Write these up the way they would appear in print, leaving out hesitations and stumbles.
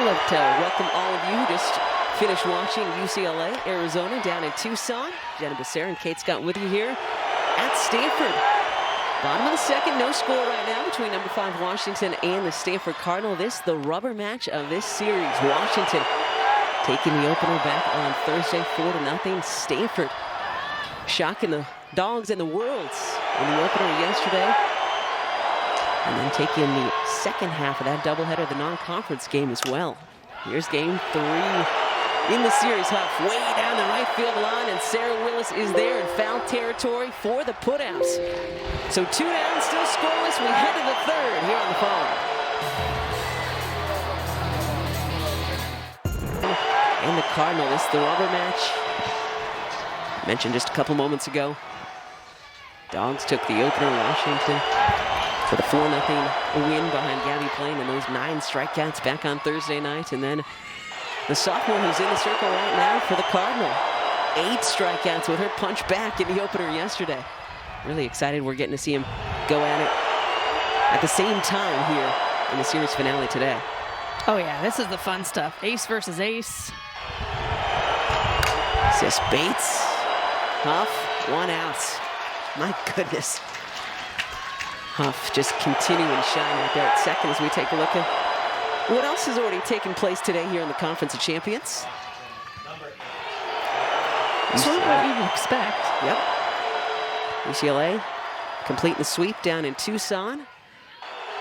I'd love to welcome all of you who just finished watching UCLA, Arizona down in Tucson. Jenna Becerra and Kate Scott with you here at Stanford. Bottom of the second, no score right now between number 5 Washington and the Stanford Cardinal. This the rubber match of this series. Washington taking the opener back on Thursday 4-0. Stanford shocking the dogs in the world in the opener yesterday. And then taking the second half of that doubleheader, the non-conference game as well. Here's game 3 in the series. Huff way down the right field line, and Sarah Willis is there in foul territory for the putouts. So 2 down, still scoreless. We head to the third here on the farm. And the Cardinal, this is the rubber match. Mentioned just a couple moments ago. Dogs took the opener, Washington, for the 4-0 win behind Gabby Plain and those 9 strikeouts back on Thursday night. And then the sophomore who's in the circle right now for the Cardinal. 8 strikeouts with her punch back in the opener yesterday. Really excited we're getting to see him go at it at the same time here in the series finale today. Oh yeah, this is the fun stuff. Ace versus ace. Sis Bates. Huff, 1 out. My goodness. Huff just continuing to shine out there at second as we take a look at what else has already taken place today here in the Conference of Champions. Sort of what you'd expect. Yep. UCLA completing the sweep down in Tucson.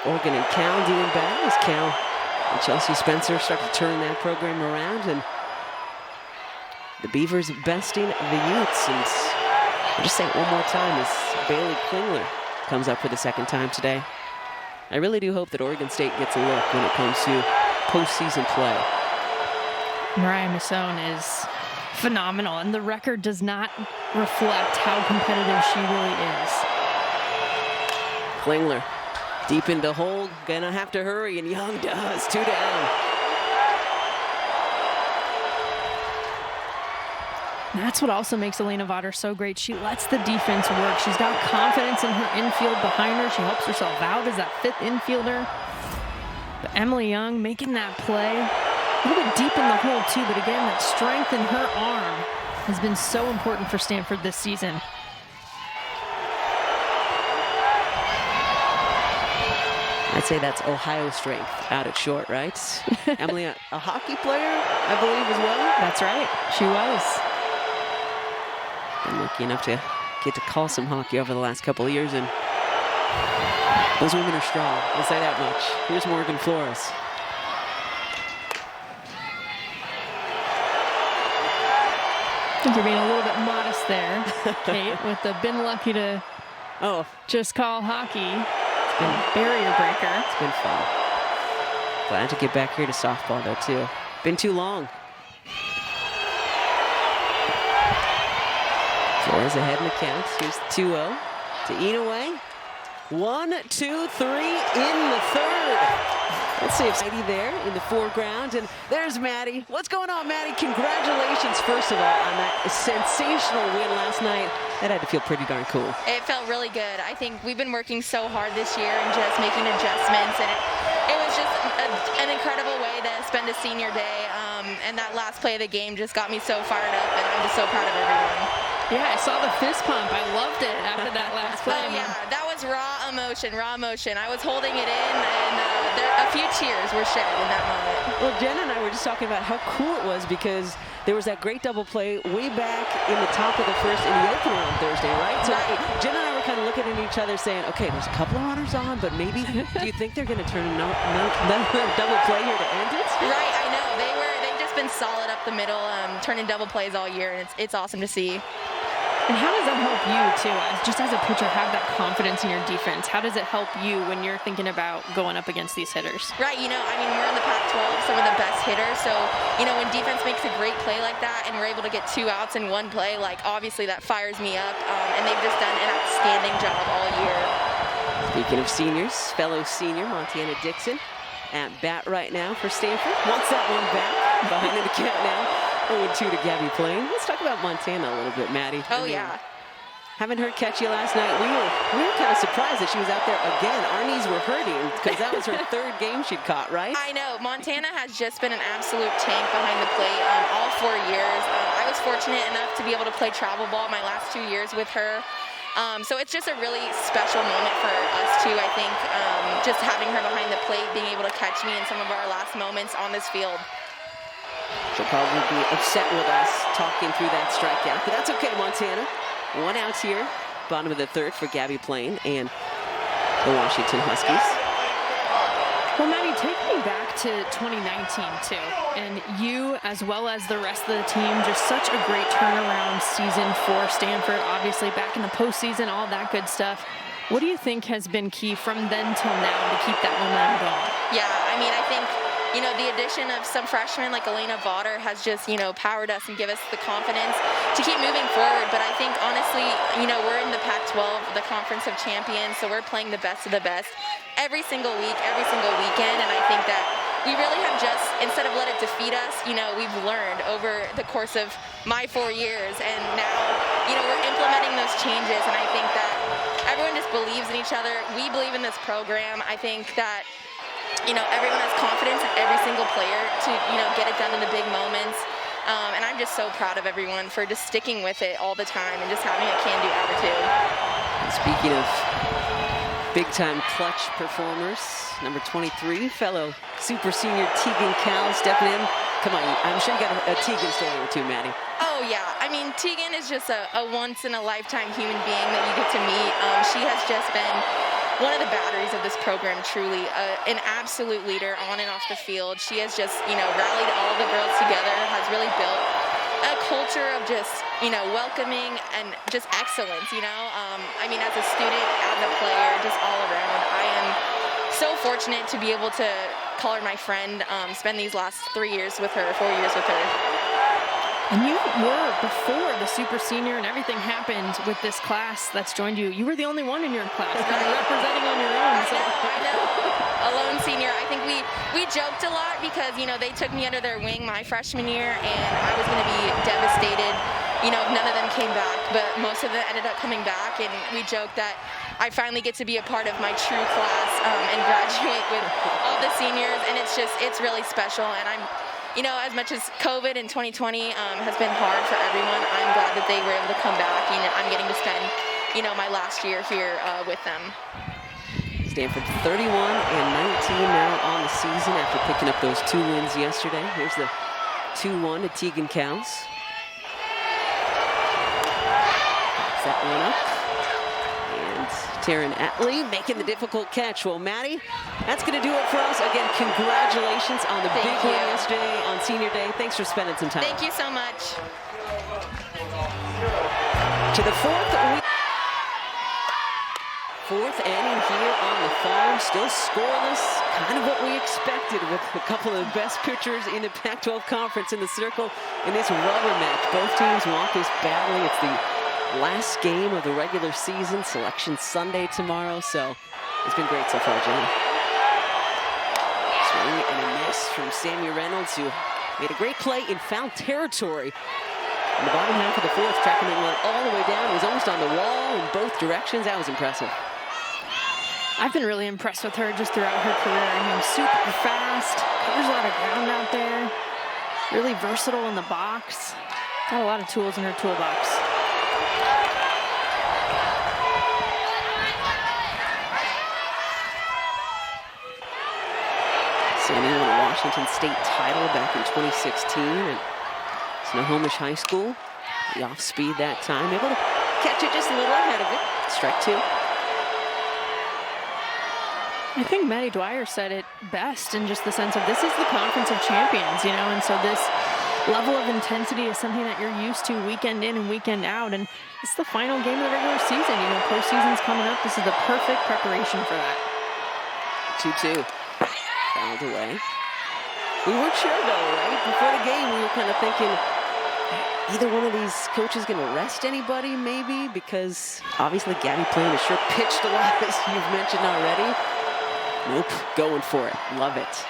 Oregon and Cal doing battle as Cal and Chelsea Spencer start to turn that program around, and the Beavers besting the Utes. And I'll just say it one more time as Bailey Klingler comes up for the second time today. I really do hope that Oregon State gets a look when it comes to postseason play. Mariah Masson is phenomenal, and the record does not reflect how competitive she really is. Klingler deep into hold, gonna have to hurry, and Young does. 2 down. That's what also makes Elena Vaughter so great. She lets the defense work. She's got confidence in her infield behind her. She helps herself out as that 5th infielder. But Emily Young making that play. A little bit deep in the hole too, but again, that strength in her arm has been so important for Stanford this season. I'd say that's Ohio strength out at short, right? Emily, a hockey player, I believe, as well? That's right, she was. Been lucky enough to get to call some hockey over the last couple of years, and those women are strong. I'll say that much. Here's Morgan Flores. I think you're being a little bit modest there, Kate, with the been lucky to just call hockey. It's been a barrier breaker. It's been fun. Glad to get back here to softball, though, too. Been too long. Flores ahead in the count. Here's the 2-0 to Inouye. 1, 2, 3 in the third. Let's see if Heidi there in the foreground. And there's Maddie. What's going on, Maddie? Congratulations, first of all, on that sensational win last night. That had to feel pretty darn cool. It felt really good. I think we've been working so hard this year and just making adjustments. And it was just an incredible way to spend a senior day. And that last play of the game just got me so fired up. And I'm just so proud of everyone. Yeah, I saw the fist pump. I loved it after that last play. Oh, yeah, that was raw emotion, raw emotion. I was holding it in, and a few tears were shed in that moment. Well, Jenna and I were just talking about how cool it was because there was that great double play way back in the top of the first in the opener on Thursday, right? So Jenna and I were kind of looking at each other saying, okay, there's a couple of runners on, but maybe, do you think they're going to turn another double play here to end it? Right, I know. They've just been solid up the middle, turning double plays all year, and it's awesome to see. And how does that help you, too, just as a pitcher, have that confidence in your defense? How does it help you when you're thinking about going up against these hitters? Right, we're in the Pac-12, some of the best hitters. So, when defense makes a great play like that and we're able to get 2 outs in one play, obviously that fires me up. And they've just done an outstanding job all year. Speaking of seniors, fellow senior Montana Dixon at bat right now for Stanford. Wants that one back, behind in the count now. 0-2 to Gabby Plain. Let's talk about Montana a little bit, Maddie. Oh, yeah. Haven't heard catch you last night. We were kind of surprised that she was out there again. Our knees were hurting because that was her third game she'd caught, right? I know. Montana has just been an absolute tank behind the plate all 4 years. I was fortunate enough to be able to play travel ball my last 2 years with her. So it's just a really special moment for us too, I think, just having her behind the plate, being able to catch me in some of our last moments on this field. She'll probably be upset with us talking through that strikeout, but that's okay, Montana. 1 out here, bottom of the third for Gabby Plain and the Washington Huskies. Well, Maddie, take me back to 2019 too, and you, as well as the rest of the team, just such a great turnaround season for Stanford. Obviously, back in the postseason, all that good stuff. What do you think has been key from then till now to keep that momentum going? Yeah, I mean, I think, you know, the addition of some freshmen like Elena Vaughter has just, you know, powered us and give us the confidence to keep moving forward. But I think, honestly, you know, we're in the Pac-12, the Conference of Champions, so we're playing the best of the best every single week, every single weekend. And I think that we really have just, instead of let it defeat us, you know, we've learned over the course of my 4 years. And now, you know, we're implementing those changes. And I think that everyone just believes in each other. We believe in this program. I think that, you know, everyone has confidence in every single player to, you know, get it done in the big moments. And I'm just so proud of everyone for just sticking with it all the time and just having a can-do attitude. Speaking of big-time clutch performers, number 23, fellow super senior Tegan Cal stepping in. Come on, I'm sure you got a Tegan story or two, Maddie. Oh, yeah. I mean, Tegan is just a once-in-a-lifetime human being that you get to meet. She has just been one of the batteries of this program, truly, an absolute leader on and off the field. She has just, you know, rallied all the girls together, has really built a culture of just, you know, welcoming and just excellence, you know. I mean, as a student, as a player, just all around, I am so fortunate to be able to call her my friend, spend these last 3 years with her, 4 years with her. And you were, before the super senior and everything happened with this class that's joined you, you were the only one in your class, kind of representing on your own. So. I know. A lone senior. I think we joked a lot because, you know, they took me under their wing my freshman year, and I was going to be devastated, you know, if none of them came back. But most of them ended up coming back, and we joked that I finally get to be a part of my true class and graduate with all the seniors, and it's really special. And I'm, you know, as much as COVID in 2020 has been hard for everyone, I'm glad that they were able to come back, and I'm getting to spend, you know, my last year here with them. Stanford 31 and 19 now on the season after picking up those 2 wins yesterday. Here's the 2-1 to Tegan Cows. Pops that one up. And Taryn Atley making the difficult catch. Well, Maddie, that's going to do it for us. Again, congratulations on the big win yesterday on Senior Day. Thanks for spending some time. Thank you so much. To the fourth inning here on the farm, still scoreless, kind of what we expected with a couple of the best pitchers in the Pac-12 Conference in the circle in this rubber match. Both teams want this badly. It's the last game of the regular season, Selection Sunday tomorrow, so it's been great so far, Jenny. Swing and a miss from Sammy Reynolds, who made a great play in foul territory. In the bottom half of the fourth, tracking it went all the way down. It was almost on the wall in both directions. That was impressive. I've been really impressed with her just throughout her career. I mean, super fast, covers a lot of ground out there, really versatile in the box. Got a lot of tools in her toolbox. Sammy won a Washington State title back in 2016 at Snohomish High School. The off speed that time, able to catch it just a little ahead of it. Strike 2. I think Maddie Dwyer said it best in just the sense of this is the Conference of Champions, you know, and so this level of intensity is something that you're used to weekend in and weekend out, and it's the final game of the regular season. You know, postseason's coming up. This is the perfect preparation for that. 2-2. Fouled away. We weren't sure, though, right? Before the game, we were kind of thinking either one of these coaches going to rest anybody, maybe, because obviously Gabby Plain has sure pitched a lot, as you've mentioned already. Nope, going for it. Love it.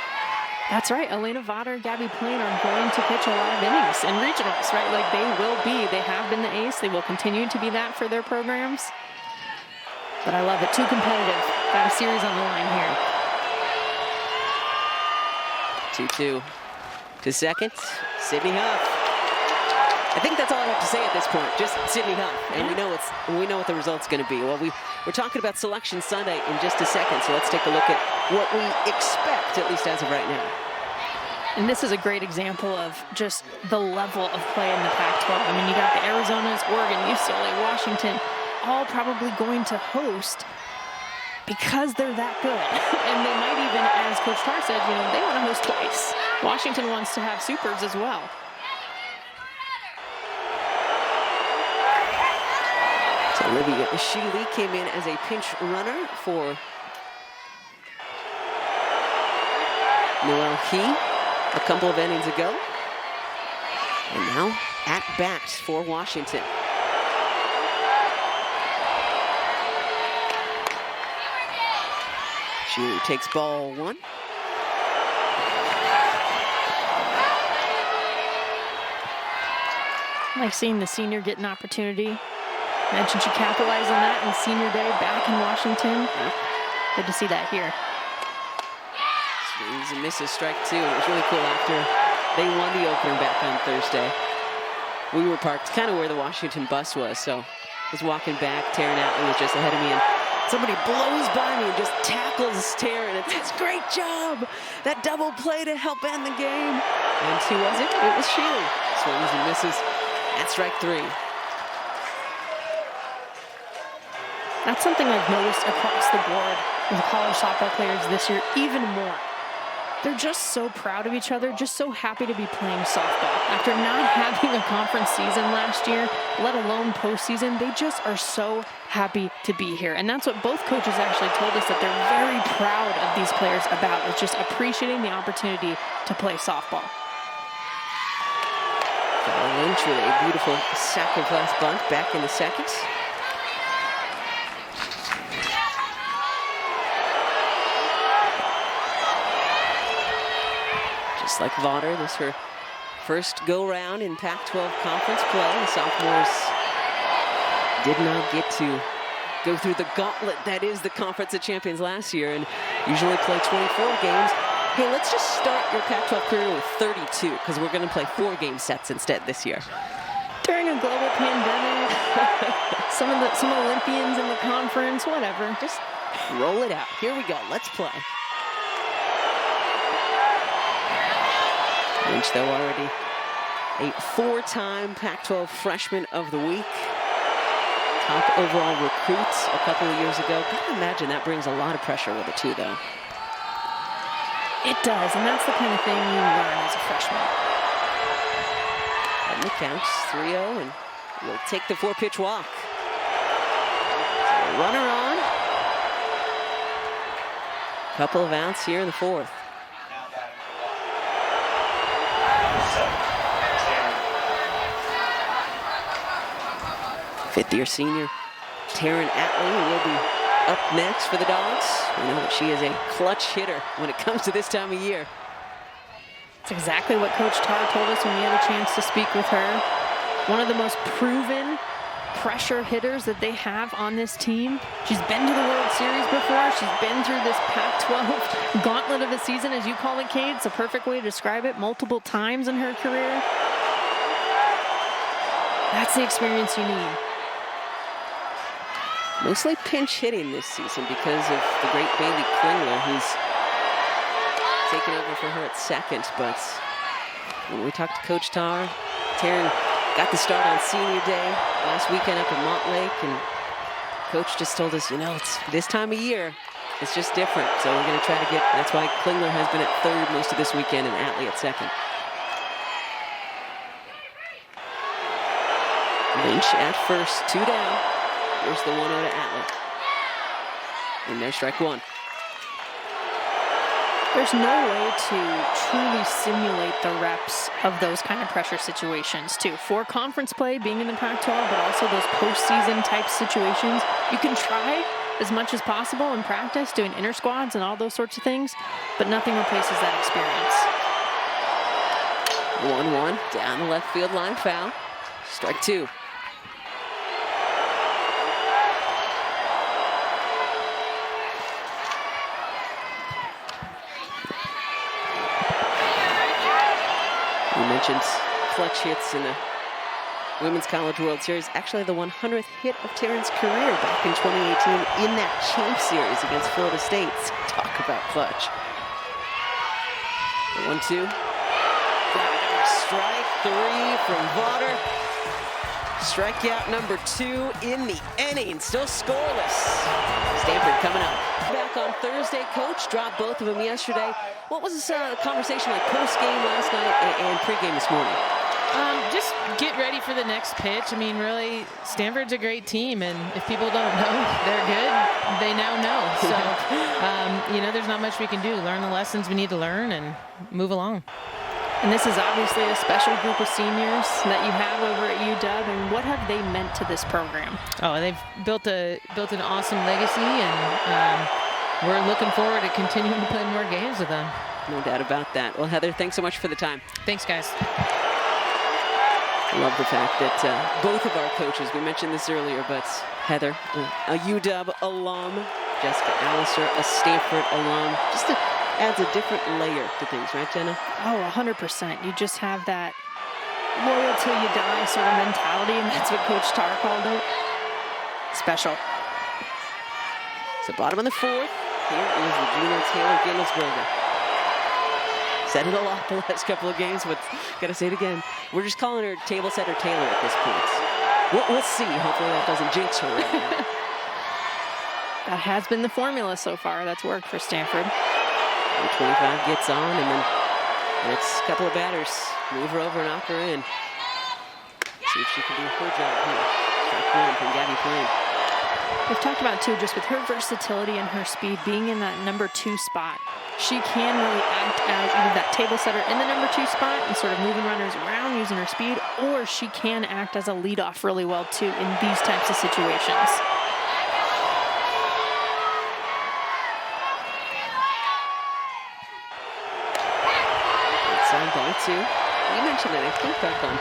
That's right. Elena Votter, Gabby Plain are going to pitch a lot of innings in regionals, right? Like they have been the ace. They will continue to be that for their programs. But I love it. Too competitive. Got a series on the line here. 2-2 to second. Sydney Huff. I think that's all I have to say at this point. Just Sydney Huff, and we know what the result's going to be. Well, we're talking about Selection Sunday in just a second, so let's take a look at what we expect, at least as of right now. And this is a great example of just the level of play in the Pac-12. I mean, you got the Arizonas, Oregon, UCLA, Washington, all probably going to host because they're that good. And they might even, as Coach Tarr said, they want to host twice. Washington wants to have supers as well. Olivia Shealy came in as a pinch runner for Noelle Key a couple of innings ago. And now at bat for Washington. Shealy takes ball one. I like seeing the senior get an opportunity. Mentioned she capitalized on that in senior day back in Washington. Good to see that here. Swings and misses, strike two. It was really cool after they won the opener back on Thursday. We were parked kind of where the Washington bus was, so I was walking back. Taryn Atley was just ahead of me, and somebody blows by me and just tackles Taryn and says, "Great job! That double play to help end the game." And who was it? It was Shealy. Swings and misses. That's strike three. That's something I've noticed across the board with college softball players this year, even more. They're just so proud of each other, just so happy to be playing softball. After not having a conference season last year, let alone postseason, they just are so happy to be here. And that's what both coaches actually told us that they're very proud of these players about, is just appreciating the opportunity to play softball. Lynch with a beautiful sacrifice bunt back in the second. Just like Votter, this is her first go-round in Pac-12 conference play. The sophomores did not get to go through the gauntlet that is the Conference of Champions last year and usually play 24 games. Hey, let's just start your Pac-12 career with 32 because we're going to play 4-game sets instead this year. During a global pandemic, some Olympians in the conference, whatever. Just roll it out. Here we go. Let's play. Lynch, though, already a 4-time Pac-12 Freshman of the Week. Top overall recruit a couple of years ago. Gotta imagine that brings a lot of pressure with it, too, though. It does, and that's the kind of thing you learn as a freshman. And the counts 3-0, and we'll take the 4-pitch walk. So runner on. Couple of outs here in the fourth. Fifth-year senior Taryn Atley will be up next for the Dogs. We know that she is a clutch hitter when it comes to this time of year. It's exactly what Coach Tarr told us when we had a chance to speak with her. One of the most proven pressure hitters that they have on this team. She's been to the World Series before. She's been through this Pac-12 gauntlet of a season, as you call it, Kate. It's a perfect way to describe it, multiple times in her career. That's the experience you need. Mostly pinch hitting this season because of the great Bailey Klingler, who's taken over for her at second. But when we talked to Coach Tarr, Taryn got the start on senior day last weekend up at Montlake, and Coach just told us, it's this time of year, it's just different. So we're going to try to get, that's why Klingler has been at third most of this weekend and Atley at second. Lynch at first, 2 down. Here's the 1-0 to Atley. And there's strike one. There's no way to truly simulate the reps of those kind of pressure situations, too. For conference play, being in the Pac-12, but also those postseason type situations, you can try, as much as possible in practice, doing inner squads and all those sorts of things, but nothing replaces that experience. 1-1, down the left field line, foul. Strike two. You mentioned clutch hits in the Women's College World Series. Actually, the 100th hit of Taryn's career back in 2018 in that Champ Series against Florida State. Talk about clutch. The 1-2. Strike three from Vaughter. Strikeout number 2 in the inning. Still scoreless. Stanford coming up. Back on Thursday, Coach dropped both of them yesterday. What was this conversation like post-game last night and pre-game this morning? Just get ready for the next pitch. I mean, really, Stanford's a great team, and if people don't know they're good, they now know. So, you know, there's not much we can do. Learn the lessons we need to learn and move along. And this is obviously a special group of seniors that you have over at UW, and what have they meant to this program? Oh, they've built an awesome legacy, and we're looking forward to continuing to play more games with them. No doubt about that. Well, Heather, thanks so much for the time. Thanks, guys. I love the fact that both of our coaches, we mentioned this earlier, but Heather, a UW alum, Jessica Allister, a Stanford alum, just adds a different layer to things, right, Jenna? Oh, 100%. You just have that loyal till you die sort of mentality, and that's what Coach Tarr called it. Special. So bottom of the 4th, here is Regina Taylor-Gittelsberger. Said it a lot the last couple of games, but gotta say it again. We're just calling her table setter Taylor at this point. We'll see. Hopefully that doesn't jinx her right now. That has been the formula so far. That's worked for Stanford. 25 gets on, and then the next couple of batters move her over and knock her in. See if she can do her job here. Strike one from Gabby Flame. We've talked about, too, just with her versatility and her speed, being in that number 2 spot. She can really act as either that table setter in the number 2 spot and sort of moving runners around using her speed, or she can act as a leadoff really well, too, in these types of situations. It's on ball 2. You mentioned it, I think, back on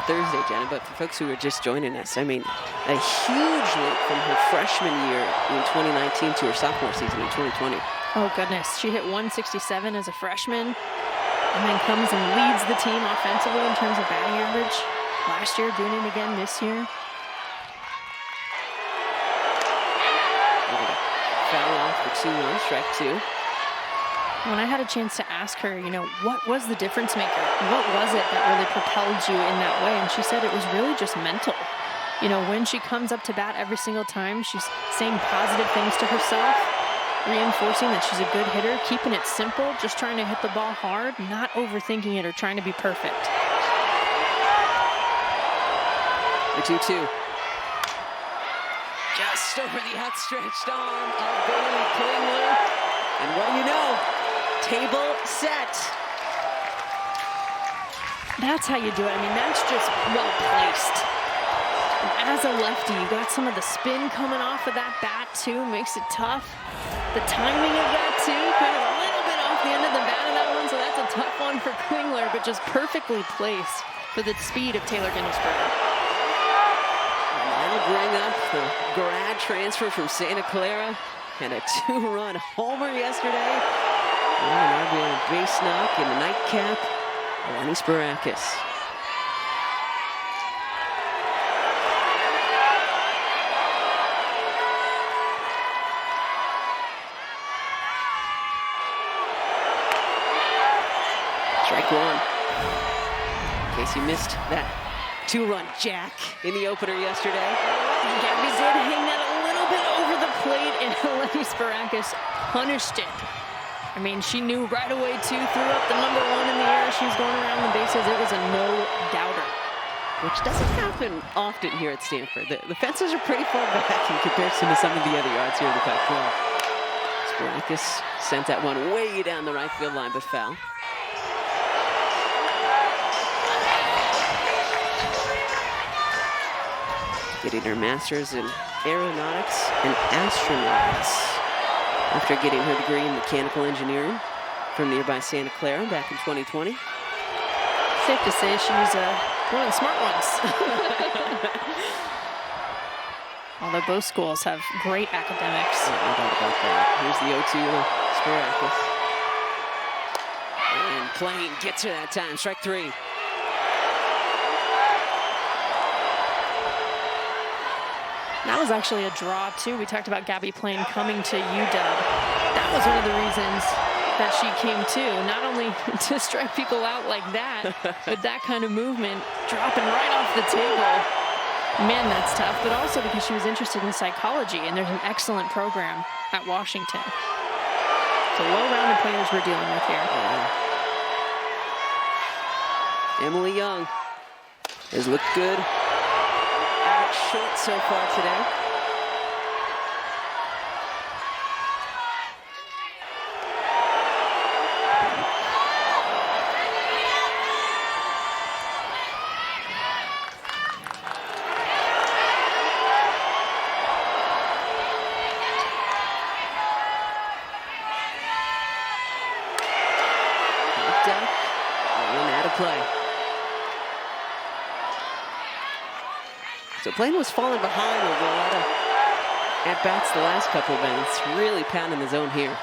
Thursday, Jenna, but for folks who are just joining us, I mean, a huge leap from her freshman year in 2019 to her sophomore season in 2020. Oh, goodness. She hit 167 as a freshman and then comes and leads the team offensively in terms of batting average. Last year, doing it again this year. Foul off for 2-1, strike 2. When I had a chance to ask her, you know, what was the difference maker? What was it that really propelled you in that way? And she said it was really just mental. You know, when she comes up to bat every single time, she's saying positive things to herself, reinforcing that she's a good hitter, keeping it simple, just trying to hit the ball hard, not overthinking it or trying to be perfect. The 2-2. Just over the outstretched arm of Bailey Klingler. And what do you know? Table set. That's how you do it. I mean, that's just well placed. And as a lefty, you got some of the spin coming off of that bat, too. Makes it tough. The timing of that, too, kind of a little bit off the end of the bat of that one, so that's a tough one for Klingler, but just perfectly placed for the speed of Taylor Gittelsberger. And that'll bring up the grad transfer from Santa Clara. And a 2-run homer yesterday. And an RBI base knock in the nightcap. Eleni Sparakis. Strike one. In case you missed that 2-run jack in the opener yesterday. Gabby did hang that a little bit over the plate, and Eleni Sparakis punished it. I mean, she knew right away, too, threw up the number 1 in the air. She was going around the bases. It was a no-doubter. Which doesn't happen often here at Stanford. The fences are pretty far back in comparison to some of the other yards here in the Pac-12. Sparakis sent that one way down the right field line, but foul. Getting her master's in aeronautics and astronautics after getting her degree in mechanical engineering from nearby Santa Clara back in 2020. Safe to say she's one of the smart ones. Although both schools have great academics. Yeah, no doubt about that. Here's the 0-2 to Sparakis. And Plain gets her that time. Strike 3. That was actually a draw, too. We talked about Gabby Plain coming to UW. That was one of the reasons that she came, too. Not only to strike people out like that, but that kind of movement, dropping right off the table. Man, that's tough, but also because she was interested in psychology, and there's an excellent program at Washington. So well-rounded players we're dealing with here. Emily Young has looked good. Out short so far today. Play. So Plain was falling behind with a lot of at-bats the last couple of minutes. Really pounding the zone here.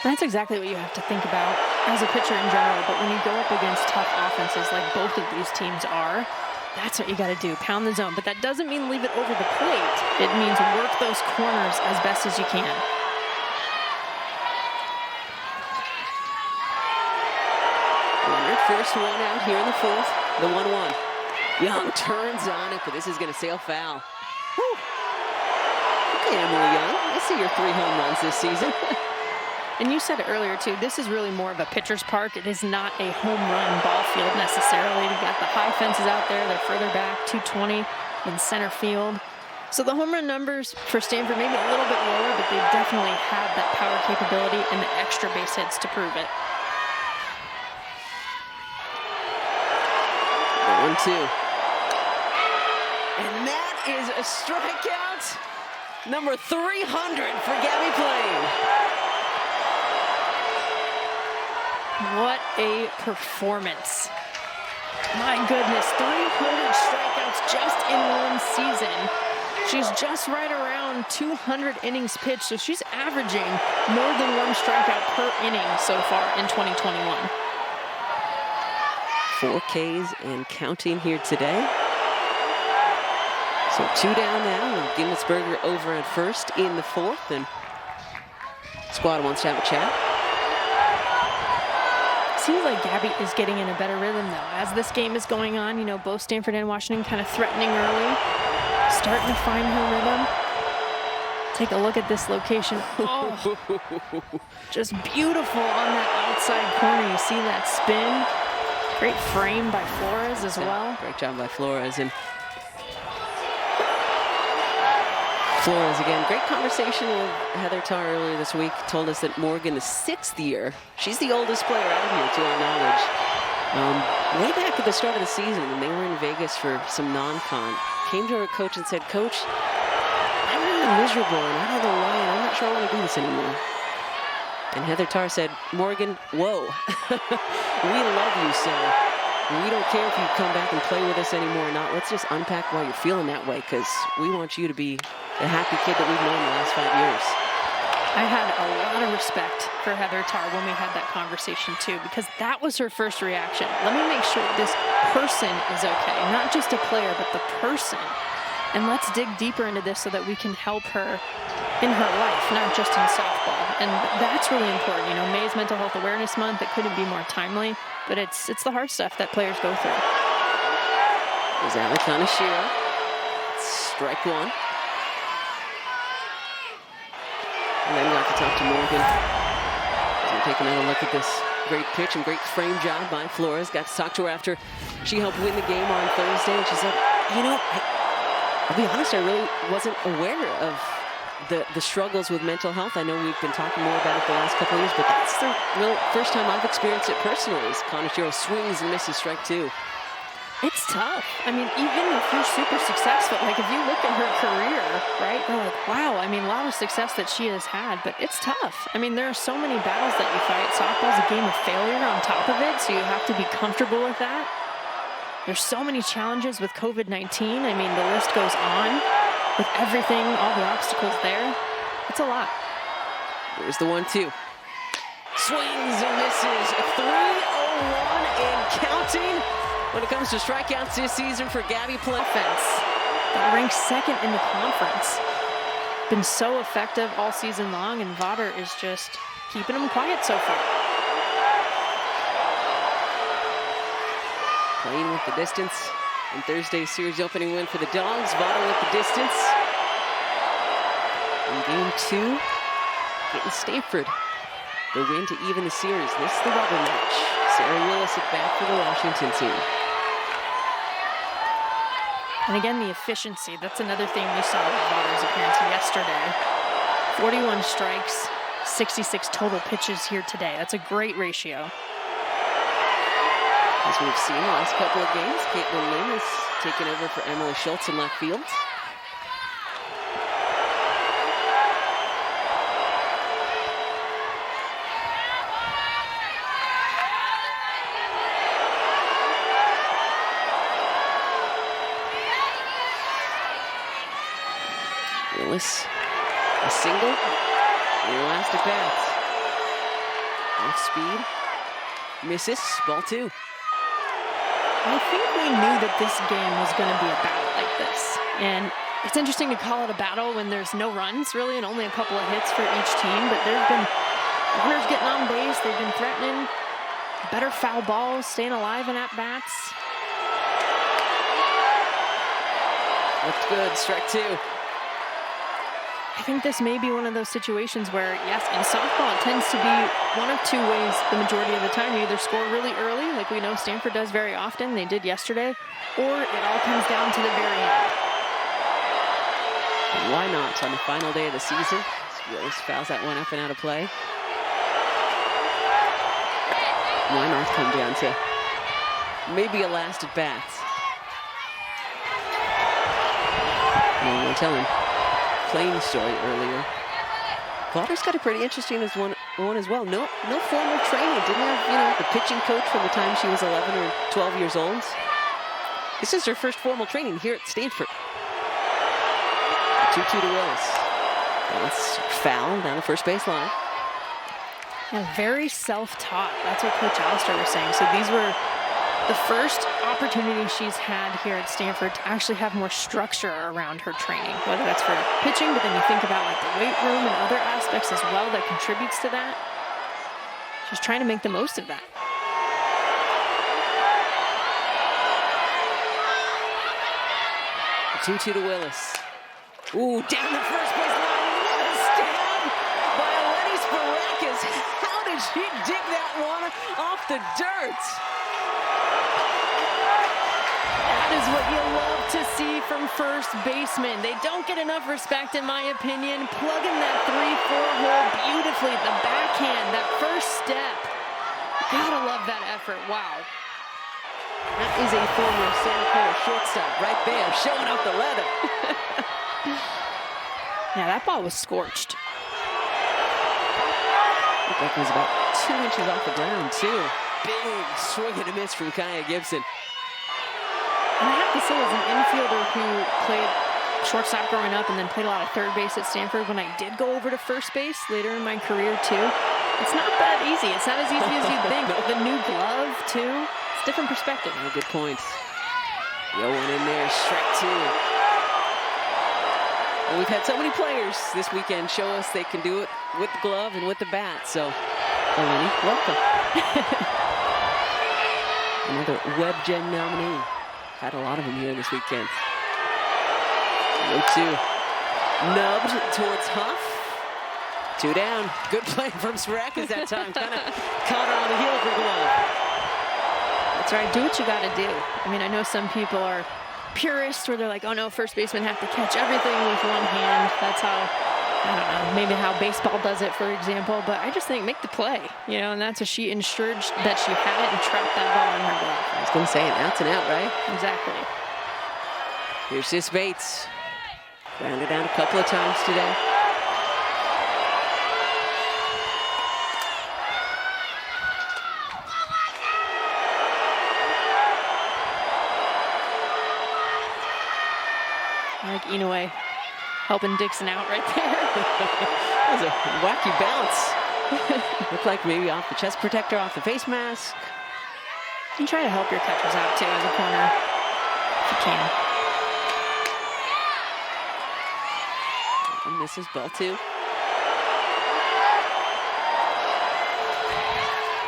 That's exactly what you have to think about as a pitcher in general, but when you go up against tough offenses like both of these teams are, that's what you got to do, pound the zone. But that doesn't mean leave it over the plate. It means work those corners as best as you can. First one out here in the fourth, the 1-1. Young turns on it, but this is going to sail foul. Whew. Okay, Emily Young, I see your 3 home runs this season. And you said it earlier, too, this is really more of a pitcher's park. It is not a home run ball field necessarily. You got the high fences out there. They're further back, 220 in center field. So the home run numbers for Stanford maybe a little bit lower, but they definitely have that power capability and the extra base hits to prove it. 1-2. And that is a strikeout. Number 300 for Gabby Plain. What a performance. My goodness, 300 strikeouts just in one season. She's just right around 200 innings pitched, so she's averaging more than 1 strikeout per inning so far in 2021. 4 Ks and counting here today. So 2 down now, and Gimmelsberger over at first in the 4th, and squad wants to have a chat. Seems like Gabby is getting in a better rhythm, though. As this game is going on, you know, both Stanford and Washington kind of threatening early, starting to find her rhythm. Take a look at this location. Oh, just beautiful on that outside corner. You see that spin. Great frame by Flores as well. Great job by Flores. And Flores again, great conversation with Heather Tarr earlier this week. Told us that Morgan is 6th year. She's the oldest player out here, to our knowledge. Way back at the start of the season, when they were in Vegas for some non-con, came to her coach and said, "Coach, I'm really miserable, and I don't know why, and I'm not sure I want to do this anymore." And Heather Tarr said, "Morgan, whoa, we love you, so we don't care if you come back and play with us anymore or not. Let's just unpack why you're feeling that way, because we want you to be the happy kid that we've known the last 5 years." I had a lot of respect for Heather Tarr when we had that conversation, too, because that was her first reaction. Let me make sure this person is okay, not just a player, but the person. And let's dig deeper into this so that we can help her in her life, not just in softball. And that's really important. You know, May's Mental Health Awareness Month, it couldn't be more timely, but it's the hard stuff that players go through. There's Ali Kaneshiro. Strike 1. And then we have to talk to Morgan. As we take another look at this great pitch and great frame job by Flores. Got to talk to her after she helped win the game on Thursday. And she said, you know, I'll be honest, I really wasn't aware of the struggles with mental health. I know we've been talking more about it the last couple of years, but that's the real first time I've experienced it personally. As Kaneshiro swings and misses strike 2. It's tough. I mean, even if you're super successful, like if you look at her career, right, you're like, wow, I mean, a lot of success that she has had, but it's tough. I mean, there are so many battles that you fight. Softball's a game of failure on top of it, so you have to be comfortable with that. There's so many challenges with COVID-19. I mean, the list goes on with everything, all the obstacles there. It's a lot. Here's the 1-2. Swings and misses. 301 and counting. When it comes to strikeouts this season for Gabby Plum. Offense that ranks second in the conference. Been so effective all season long, and Votter is just keeping them quiet so far. Playing with the distance in Thursday's series opening win for the Dogs. Votter with the distance. In game 2, getting Stanford the win to even the series. This is the rubber match. Sarah Willis at bat for the Washington team. And again, the efficiency, that's another thing we saw with Votter's appearance yesterday. 41 strikes, 66 total pitches here today. That's a great ratio. As we've seen the last couple of games, Caitlin Lim has taken over for Emily Schultz in left field. Willis, a single, and the last at bat. Off speed, misses, ball 2. I think we knew that this game was going to be a battle like this. And it's interesting to call it a battle when there's no runs, really, and only a couple of hits for each team. But there have been runners getting on base. They've been threatening better foul balls, staying alive in at-bats. Looked good, strike 2. I think this may be one of those situations where, yes, in softball, it tends to be one of two ways the majority of the time. You either score really early, like we know Stanford does very often, they did yesterday, or it all comes down to the very end. And why not on the final day of the season? Willis fouls that one up and out of play. Why not come down to maybe a last at bat? No, we're telling Plain story earlier. Votter's got a pretty interesting one as well. No formal training. Didn't have, the pitching coach from the time she was 11 or 12 years old. This is her first formal training here at Stanford. 2-2 to Willis. That's foul down the first base line. Yeah, very self-taught. That's what Coach Alistair was saying. So these were the first opportunity she's had here at Stanford to actually have more structure around her training, whether that's for pitching, but then you think about like the weight room and other aspects as well that contributes to that. She's trying to make the most of that. The 2-2 to Willis. Ooh, down the first base line. What a stab by Eleni Sparakis. How did she dig that one off the dirt? That is what you love to see from first basemen. They don't get enough respect, in my opinion. Plugging that 3-4 hole beautifully. The backhand, that first step. Gotta love that effort. Wow. That is a former Santa Clara shortstop right there, showing off the leather. Yeah, that ball was scorched. Looked like it was about 2 inches off the ground, too. Big swing and a miss from Kaya Gibson. And I have to say, as an infielder who played shortstop growing up and then played a lot of third base at Stanford, when I did go over to first base later in my career, too, it's not that easy. It's not as easy as you'd think. The new glove, too. It's a different perspective. Oh, good point. Yo, one in there, strike 2. And we've had so many players this weekend show us they can do it with the glove and with the bat. So, Eleni, welcome. Another Web Gem nominee. Had a lot of them here this weekend. 0-2. Nubbed towards Huff. 2 down. Good play from Sparakis that time. Kind of caught her on the heel of her glove. That's right. Do what you got to do. I mean, I know some people are purists where they're like, oh no, first basemen have to catch everything with one hand. That's how I don't know, maybe how baseball does it, for example, but I just think make the play, you know, and that's what she ensured that she had it and trapped that ball in her glove. I was going to say an out's an out, right? Exactly. Here's Sis Bates. Grounded down a couple of times today. I like Inoue helping Dixon out right there. That was a wacky bounce. Looked like maybe off the chest protector, off the face mask. And try to help your catchers out too as a corner if you can. And misses ball two.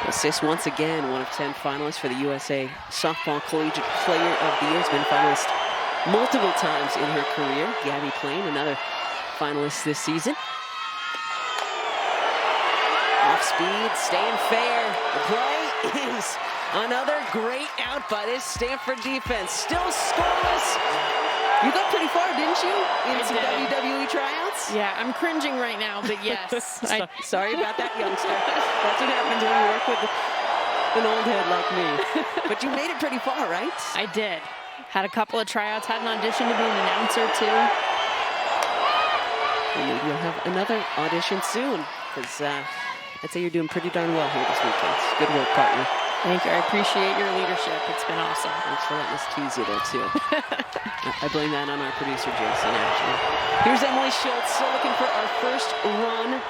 Well, Sis once again, one of 10 finalists for the USA Softball Collegiate Player of the Year. Has been a finalist multiple times in her career. Gabby Plain, another finalist this season. Off speed, staying fair. The play is another great out by this Stanford defense. Still scoreless. You got pretty far, didn't you? In some WWE tryouts? Yeah, I'm cringing right now, but yes. Sorry about that, youngster. That's what happens when you work with an old head like me. But you made it pretty far, right? I did. Had a couple of tryouts, had an audition to be an announcer too. And maybe you'll have another audition soon, because I'd say you're doing pretty darn well here this weekend. Good work, partner. Thank you. I appreciate your leadership. It's been awesome. Thanks for letting us tease you there, too. I blame that on our producer, Jason, actually. Here's Emily Schultz, still looking for our first run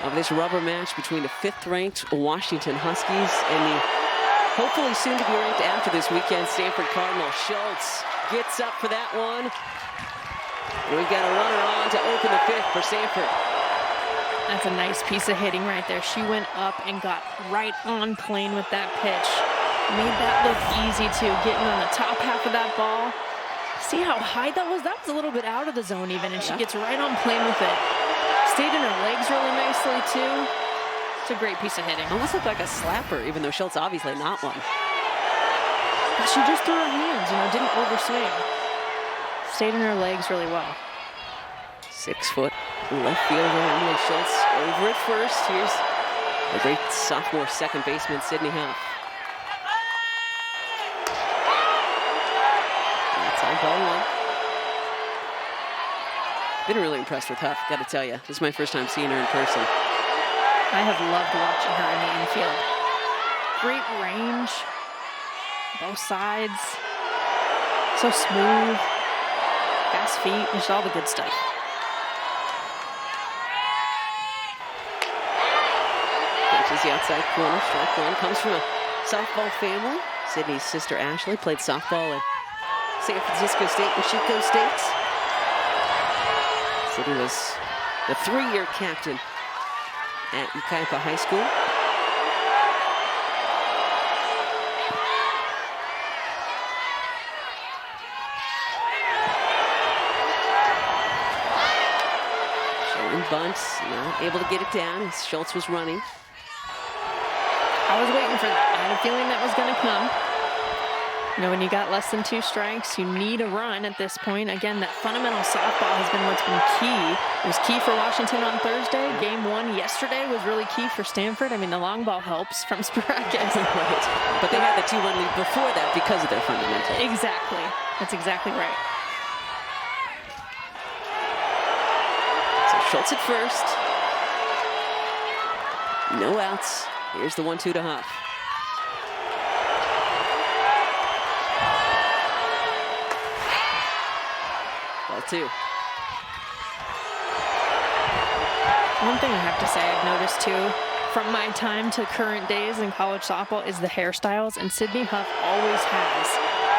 of this rubber match between the 5th-ranked Washington Huskies and the hopefully soon-to-be-ranked after this weekend Stanford Cardinal. Schultz gets up for that one. And we've got a runner on to open the 5th for Stanford. That's a nice piece of hitting right there. She went up and got right on plane with that pitch. Made that look easy too, getting on the top half of that ball. See how high that was? That was a little bit out of the zone even, and she gets right on plane with it. Stayed in her legs really nicely too. It's a great piece of hitting. Almost looked like a slapper, even though Schultz obviously not one. But she just threw her hands, you know, didn't overswing. Stayed in her legs really well. 6-foot left fielder Emily Schultz over at first. Here's the great sophomore second baseman Sydney Huff. Outside ball one. Been really impressed with Huff, got to tell you. This is my first time seeing her in person. I have loved watching her in the infield. Great range, both sides, so smooth, fast feet, just all the good stuff. The outside corner, strike one. Comes from a softball family. Sydney's sister Ashley played softball at San Francisco State and Chico State. Sydney was the 3-year captain at Ukaipa High School. Showing bunts, not able to get it down as Schultz was running. I was waiting for that. I had a feeling that was going to come. You know, when you got less than 2 strikes, you need a run at this point. Again, that fundamental softball has been what's been key. It was key for Washington on Thursday. Game 1 yesterday was really key for Stanford. I mean, the long ball helps from Sparakis. Right. But they had the 2-1 lead before that because of their fundamentals. Exactly. That's exactly right. So Schultz at first. No outs. Here's the 1-2 to Huff. Ball 2. One thing I have to say I've noticed too, from my time to current days in college softball, is the hairstyles, and Sydney Huff always has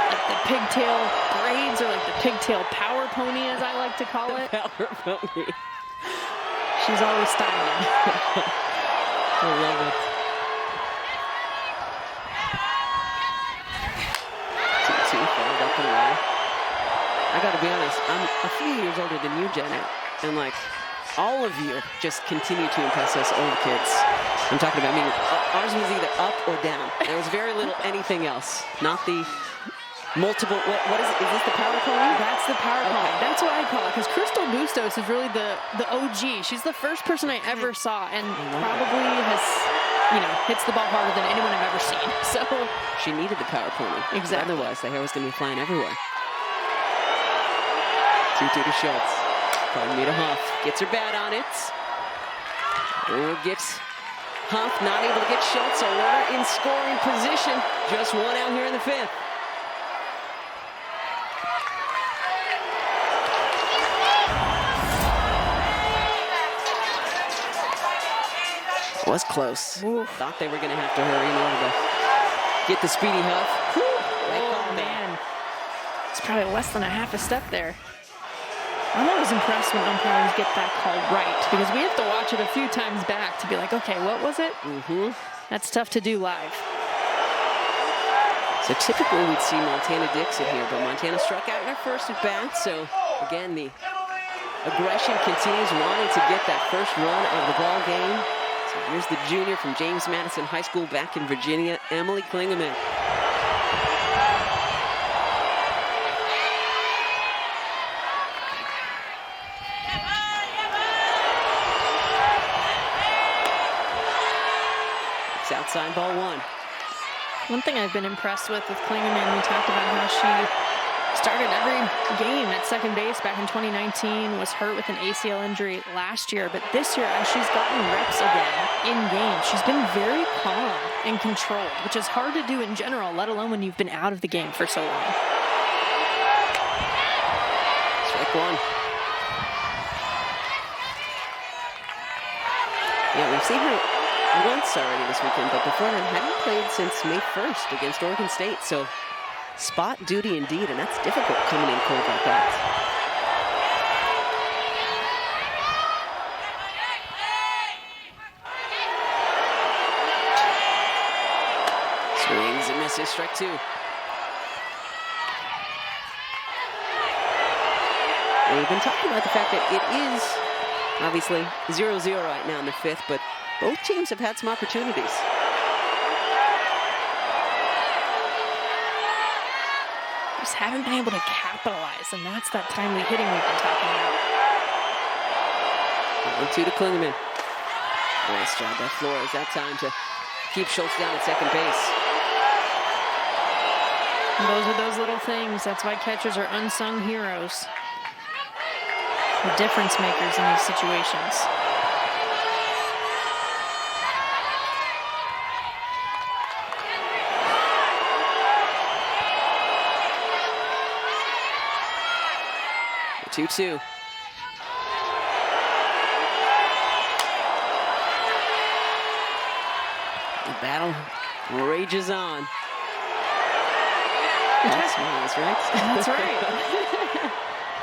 like the pigtail braids, or like the pigtail power pony, as I like to call it. Power pony. She's always styling. I love it. 2-2, followed up and away. I gotta be honest, I'm a few years older than you, Jenna, and like, all of you just continue to impress us old kids. I'm talking about me. Ours was either up or down. There was very little anything else. Not the multiple, what is it? Is this the power pony? That's the power pony. Okay. That's what I call it, because Crystal Bustos is really the OG. She's the first person I ever saw, and probably has, hits the ball harder than anyone I've ever seen. So She needed the power pony. Exactly. Otherwise, the hair was going to be flying everywhere. 2-2 to Schultz. Pardon me to Huff. Gets her bat on it. Gets Huff, not able to get Schultz. A runner in scoring position. Just one out here in the 5th. Was close. Oof. Thought they were going to have to hurry in order to get the speedy Huff. Oh, man. It's probably less than a half a step there. I'm always impressed when umpires get that call right, because we have to watch it a few times back to be like, okay, what was it? That's tough to do live. So typically we'd see Montana Dixon here, but Montana struck out in her first at bat. So again, the aggression continues, wanting to get that first run of the ball game. So here's the junior from James Madison High School back in Virginia, Emily Klingeman. It's outside ball 1. One thing I've been impressed with Klingeman, we talked about how she started every game at second base back in 2019, was hurt with an ACL injury last year, but this year, as she's gotten reps again in games, she's been very calm and controlled, which is hard to do in general, let alone when you've been out of the game for so long. Strike 1. Yeah, we've seen her once already this weekend, but before then hadn't played since May 1st against Oregon State. So spot duty indeed, and that's difficult coming in cold like that. Swings and misses, strike 2. And we've been talking about the fact that it is obviously 0-0 right now in the 5th, but both teams have had some opportunities. Just haven't been able to capitalize, and that's that timely hitting we've been talking about. 1-2 to Klingeman. Nice job by Flores that time to keep Schultz down at second base. And those are those little things. That's why catchers are unsung heroes. The difference makers in these situations. The 2-2. The battle rages on. That's nice, right? That's right.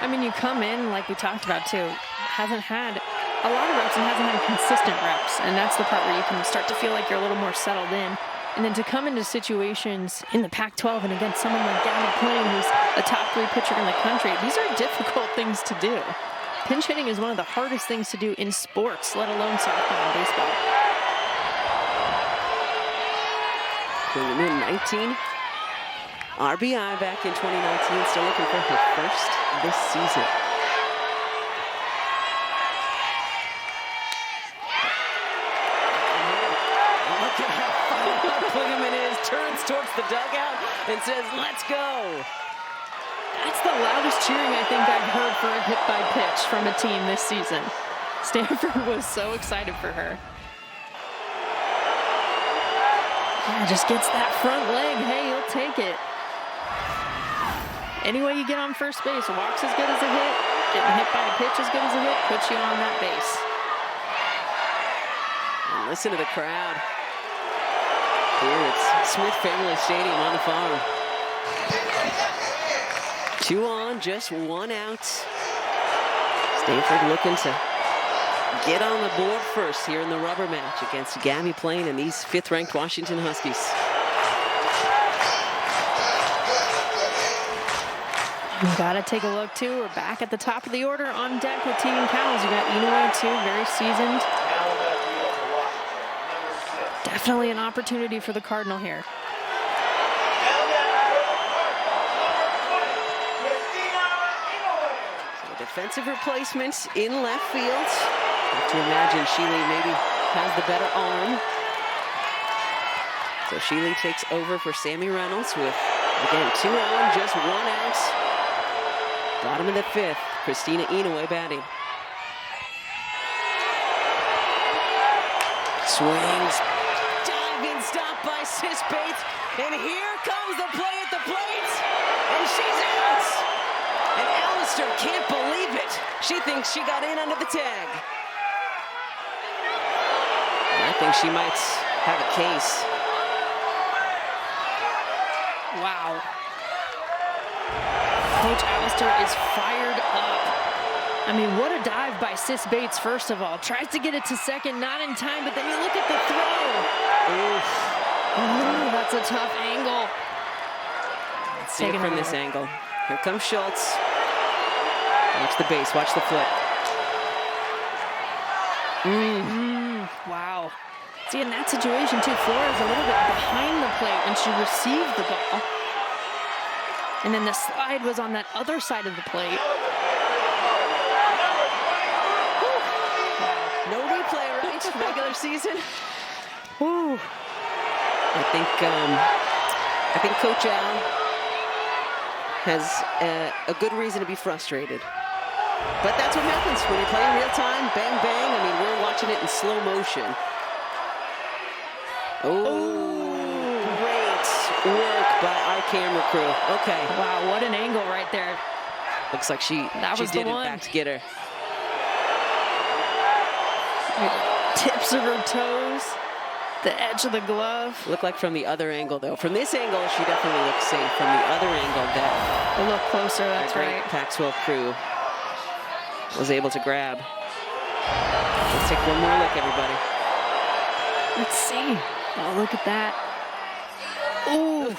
I mean, you come in, like we talked about too, hasn't had a lot of reps and hasn't had consistent reps. And that's the part where you can start to feel like you're a little more settled in. And then to come into situations in the Pac-12 and against someone like Gabby Plain, who's a top 3 pitcher in the country, these are difficult things to do. Pinch hitting is one of the hardest things to do in sports, let alone softball and baseball. Klingeman, 19 RBI back in 2019, still looking for her first this season. Look at how fired up Klingeman is, turns towards the dugout and says, let's go. That's the loudest cheering I think I've heard for a hit by pitch from a team this season. Stanford was so excited for her. Yeah, just gets that front leg. Hey, you'll take it. Any way you get on first base, a walk's as good as a hit, getting hit by a pitch as good as a hit, puts you on that base. And listen to the crowd. Here it's Smith Family Stadium on the farm. 2 on, just 1 out. Stanford looking to get on the board first here in the rubber match against Gabby Plain and these 5th-ranked Washington Huskies. You gotta take a look too. We're back at the top of the order on deck with Tegan Cowles. You got Inoue too, very seasoned. Definitely an opportunity for the Cardinal here. defensive replacement in left field. Have to imagine Sheely maybe has the better arm. So Sheely takes over for Sammy Reynolds with, again, 2 on, just 1 out. Bottom of the 5th, Christina Inouye batting. Swings, diving stop by Sis Bates, and here comes the play at the plate, and she's out! And Allister can't believe it. She thinks she got in under the tag. I think she might have a case. Wow. Coach Allister is fired up. I mean, what a dive by Sis Bates, first of all. Tries to get it to second, not in time, but then you look at the throw. Ooh, that's a tough angle. Let's see it from this angle. Here comes Schultz. Watch the base, watch the flip. Wow. See, in that situation, too, Flores a little bit behind the plate when she received the ball. And then the slide was on that other side of the plate. No replay, right? Regular season. Woo. I think Coach Al has a good reason to be frustrated. But that's what happens when you play in real time. Bang, bang. I mean, we're watching it in slow motion. Oh, great work by our camera crew. Okay. Wow, what an angle right there. Looks like she did in fact get her. Tips of her toes, the edge of the glove. Looked like from the other angle, though. From this angle, she definitely looks safe. From the other angle, that A look closer, that's right. Pac-12 crew was able to grab. Let's take one more look, everybody. Let's see. Oh, look at that. Ooh,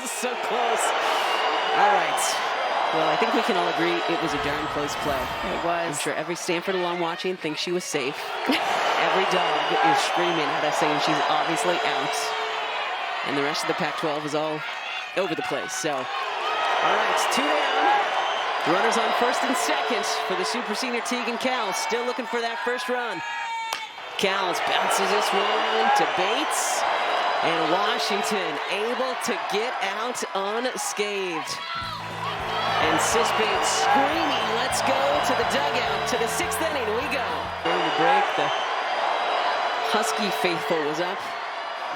so close. All right. Well, I think we can all agree it was a darn close play. It was. I'm sure every Stanford alum watching thinks she was safe. Every dog is screaming at us saying she's obviously out. And the rest of the Pac-12 is all over the place. So, all right, 2 down. Runners on first and second for the Super Senior Teagan Cowles. Still looking for that first run. Cowles bounces this one to Bates. And Washington able to get out unscathed. And Sis Bates screaming, let's go to the dugout, to the 6th inning we go. During the break, the Husky faithful was up,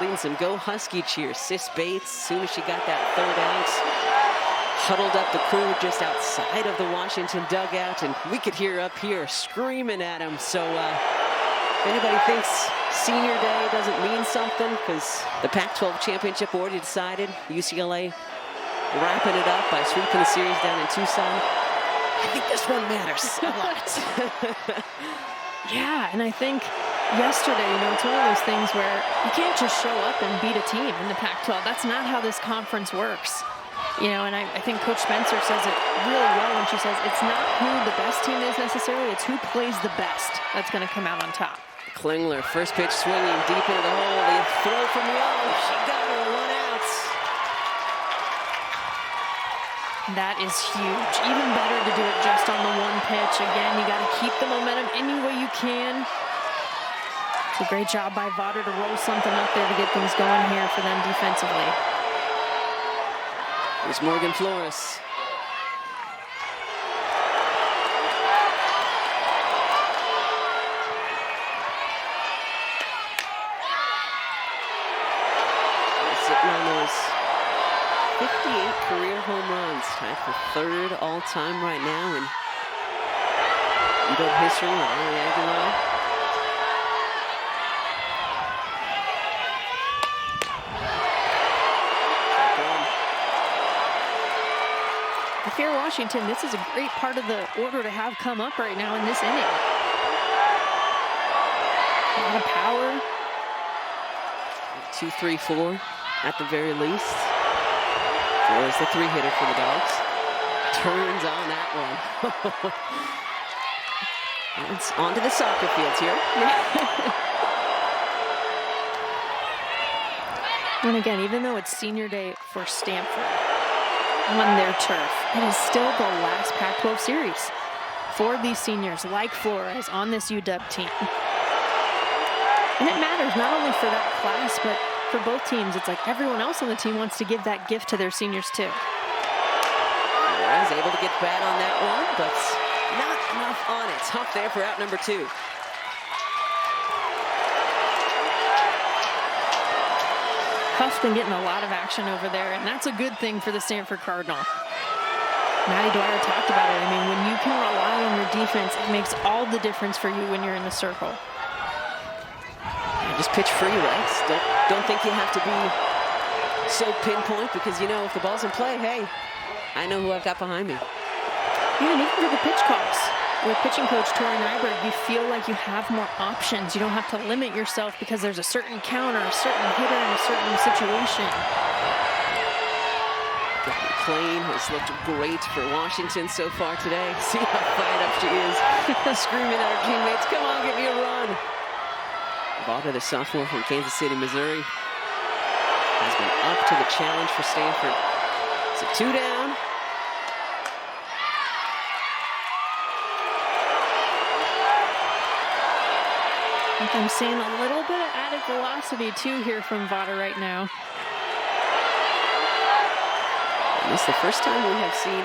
leading some Go Husky cheers. Sis Bates, as soon as she got that 3rd out, huddled up the crew just outside of the Washington dugout, and we could hear up here screaming at him. So if anybody thinks senior day doesn't mean something, because the Pac-12 championship already decided, UCLA wrapping it up by sweeping the series down in Tucson. I think this one matters a lot. Yeah, and I think yesterday, it's one of those things where you can't just show up and beat a team in the Pac-12. That's not how this conference works. And I think Coach Spencer says it really well when she says it's not who the best team is necessarily, it's who plays the best that's going to come out on top. Klingler, first pitch swinging deep into the hole. The throw from Young. She got her 1 out. That is huge. Even better to do it just on the 1 pitch. Again, you got to keep the momentum any way you can. It's a great job by Vaughter to roll something up there to get things going here for them defensively. Here's Morgan Flores. Sitting on those 58 career home runs, tied for 3rd all-time right now in UW history with Ali Aguilar. If you're Washington, this is a great part of the order to have come up right now in this inning. A lot of power. 2, 3, 4 at the very least. Flores the 3-hitter for the Dogs. Turns on that one. It's onto the soccer fields here. And again, even though it's senior day for Stanford on their turf, it is still the last Pac-12 series. for these seniors like Flores on this UW team. And it matters not only for that class, but for both teams. It's like everyone else on the team wants to give that gift to their seniors too. Flores able to get bad on that one, but not enough on it. Tough there for out number 2. Huff's been getting a lot of action over there, and that's a good thing for the Stanford Cardinal. Maddie Dwyer talked about it. I mean, when you can rely on your defense, it makes all the difference for you when you're in the circle. Just pitch free, right? Don't think you have to be so pinpoint, because you know if the ball's in play, hey, I know who I've got behind me. Yeah, and even for the pitch calls. With pitching coach Tori Nyberg, you feel like you have more options. You don't have to limit yourself because there's a certain counter, a certain hitter in a certain situation. McLean has looked great for Washington so far today. See how fired up she is. Screaming at her teammates, come on, get me a run. Vaughter, the sophomore from Kansas City, Missouri, has been up to the challenge for Stanford. So 2 down. I think I'm seeing a little bit of added velocity too here from Vaughter right now. And this is the first time we have seen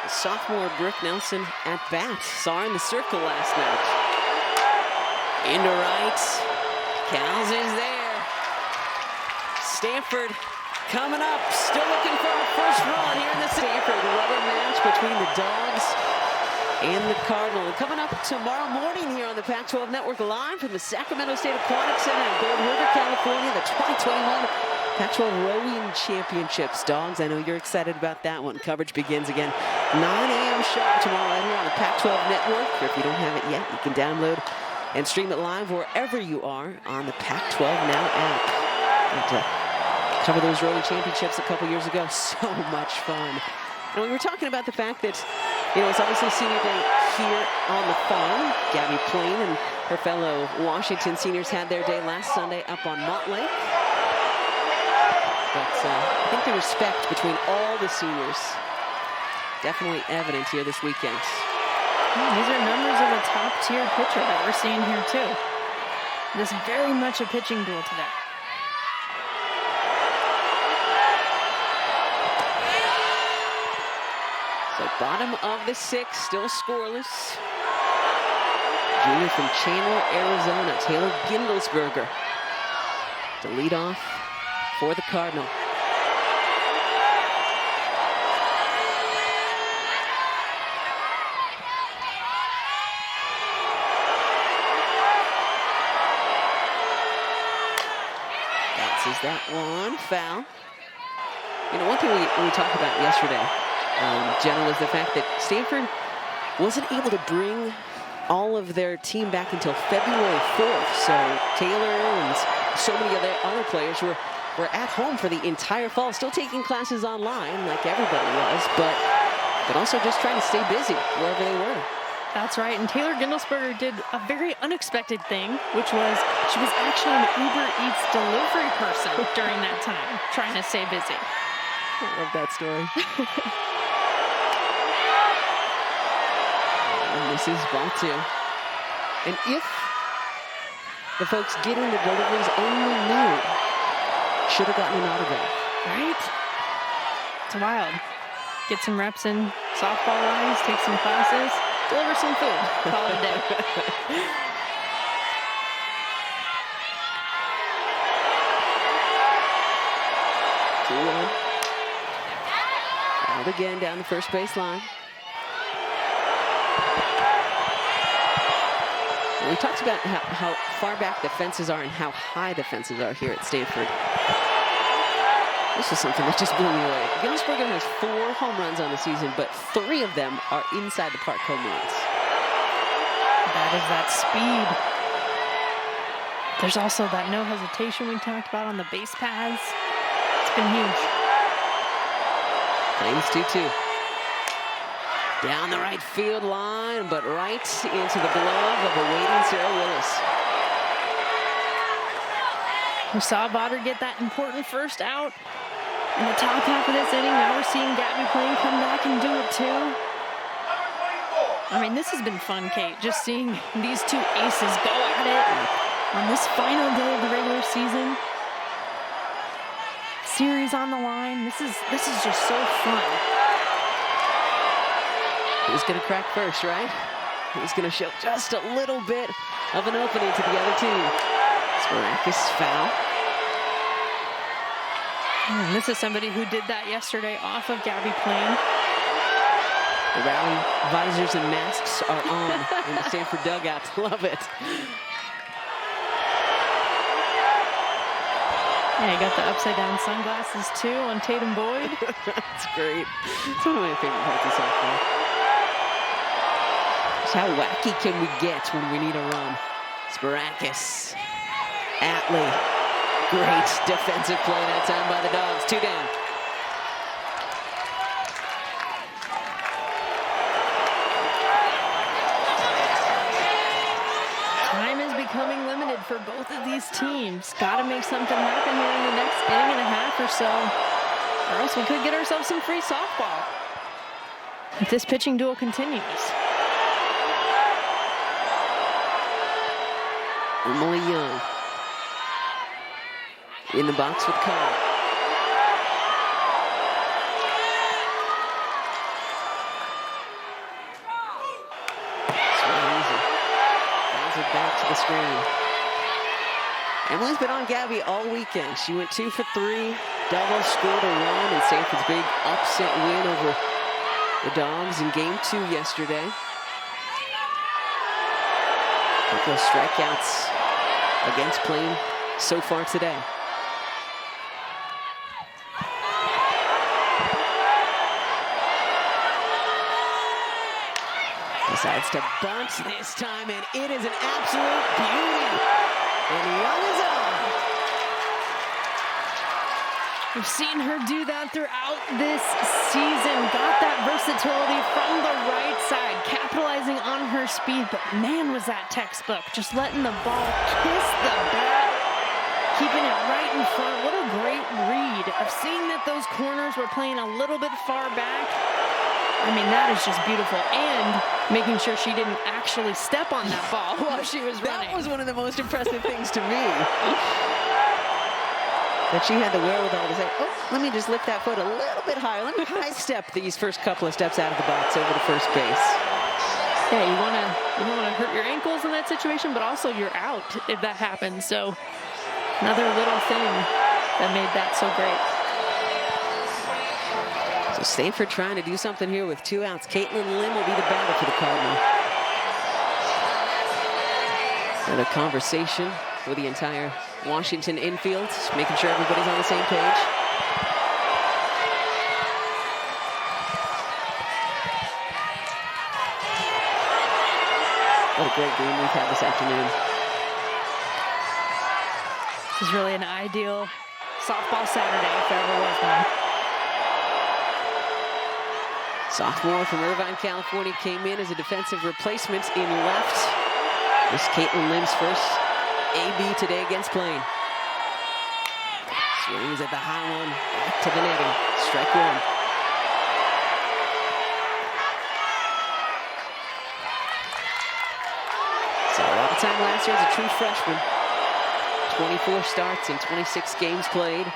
the sophomore Brooke Nelson at bat. Saw her in the circle last night. Into right. Cals is there. Stanford coming up. Still looking for our first run here in the Stanford rubber match between the Dogs and the Cardinal. And coming up tomorrow morning here on the Pac-12 Network, live from the Sacramento State Aquatic Center in Gold River, California, the 2021 Pac-12 Rowing Championships. Dogs, I know you're excited about that one. Coverage begins again 9 a.m. sharp tomorrow right here on the Pac-12 Network. Or if you don't have it yet, you can download and stream it live wherever you are on the Pac-12 Now app. And, cover those rowing championships a couple years ago. So much fun. And we were talking about the fact that, you know, it's obviously senior day here on the farm. Gabby Plain and her fellow Washington seniors had their day last Sunday up on Montlake. But I think the respect between all the seniors definitely evident here this weekend. These are numbers of a top-tier pitcher that we're seeing here too. This is very much a pitching duel today. So bottom of the 6th, still scoreless. Junior from Chandler, Arizona, Taylor Gindelsberger to lead off for the Cardinal. Bounces that one, foul. You know, one thing we talked about yesterday, Jenna, was the fact that Stanford wasn't able to bring all of their team back until February 4th. So Taylor and so many other players were at home for the entire fall, still taking classes online like everybody was, but also just trying to stay busy wherever they were. That's right, and Taylor Gindelsberger did a very unexpected thing, which was she was actually an Uber Eats delivery person during that time, trying to stay busy. I love that story. And this is ball 2. And if the folks getting the deliveries only knew, should have gotten an autograph. Right? It's wild. Get some reps in softball lines, take some classes, deliver some food. Call it a day. 2-1. Out again down the first base line. And we talked about how far back the fences are and how high the fences are here at Stanford. This is something that just blew me away. Gindelsberger has 4 home runs on the season, but 3 of them are inside the park home runs. That is that speed. There's also that no hesitation we talked about on the base paths. It's been huge. Flames 2-2. Down the right field line, but right into the glove of a waiting Sarah Willis. We saw Vaughter get that important first out in the top half of this inning. Now we're seeing Gabby Plain come back and do it too. I mean, this has been fun, Kate. Just seeing these two aces go at it on this final day of the regular season. Series on the line. This is just so fun. Who's going to crack first, right? Who's going to show just a little bit of an opening to the other team? Sparakis foul. And this is somebody who did that yesterday off of Gabby Plain. The rally visors and masks are on in the Stanford dugout. Love it. Yeah, you got the upside down sunglasses too on Tatum Boyd. That's great. It's one of my favorite parts of softball. Just how wacky can we get when we need a run? Sparakis. Atley. Great defensive play that time by the Dogs. 2 down. Time is becoming limited for both of these teams. Got to make something happen here in the next inning and a half or so, or else we could get ourselves some free softball if this pitching duel continues. Emily Young in the box with Cole. Back to the screen. Emily's been on Gabby all weekend. She went 2 for 3, double, scored a run, and Stanford's big upset win over the Dogs in game 2 yesterday. A couple of strikeouts against Plain so far today. Decides to bunt this time, and it is an absolute beauty. And Young is on. We've seen her do that throughout this season. Got that versatility from the right side, capitalizing on her speed. But man, was that textbook. Just letting the ball kiss the bat, keeping it right in front. What a great read of seeing that those corners were playing a little bit far back. I mean, that is just beautiful. And making sure she didn't actually step on that ball while she was running. That was one of the most impressive things to me. That she had the wherewithal to say, oh, let me just lift that foot a little bit higher. Let me high step these first couple of steps out of the box over to first base. Yeah, you don't want to hurt your ankles in that situation, but also you're out if that happens. So another little thing that made that so great. So Stanford trying to do something here with 2 outs. Caitlin Lim will be the batter for the Cardinal. And a conversation with the entire Washington infield, making sure everybody's on the same page. What a great game we've had this afternoon. This is really an ideal softball Saturday if there ever was one. Sophomore from Irvine, California, came in as a defensive replacement in left. This is Caitlin Lim's first AB today against Plain. Swings at the high one, back to the netting. Strike 1. So a lot of time last year as a true freshman. 24 starts in 26 games played.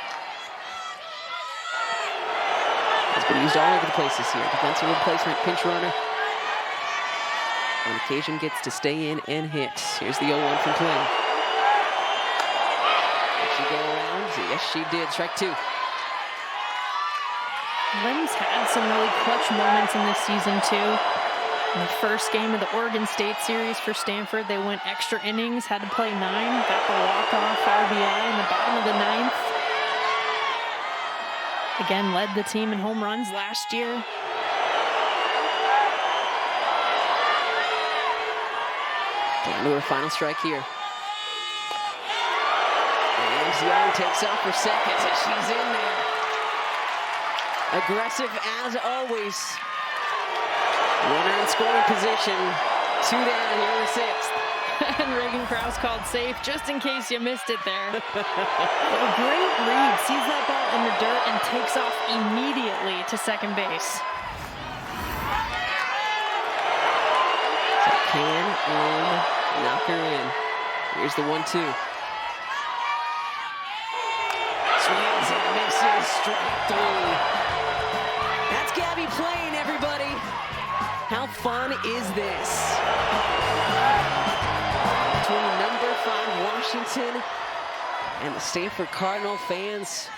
Been used all over the place this year. Defensive replacement, pinch runner. On occasion gets to stay in and hit. Here's the 0-1 from Plain. Did she go around? Yes, she did. Strike 2. Lim's had some really clutch moments in this season too. In the first game of the Oregon State series for Stanford, they went extra innings, had to play 9, got the walk-off RBI in the bottom of the 9th. Again, led the team in home runs last year. Down to her final strike here. And Young takes off for second, and she's in there. Aggressive as always. Runner in scoring position. 2 down here in the 6th. And Reagan Krause called safe just in case you missed it there. A great read. Sees that ball in the dirt and takes off immediately to second base. Can Lynn knock her in? Here's the 1-2. Swings and misses, strike 3. That's Gabby playing, everybody. How fun is this? Between number 5 Washington and the Stanford Cardinal, fans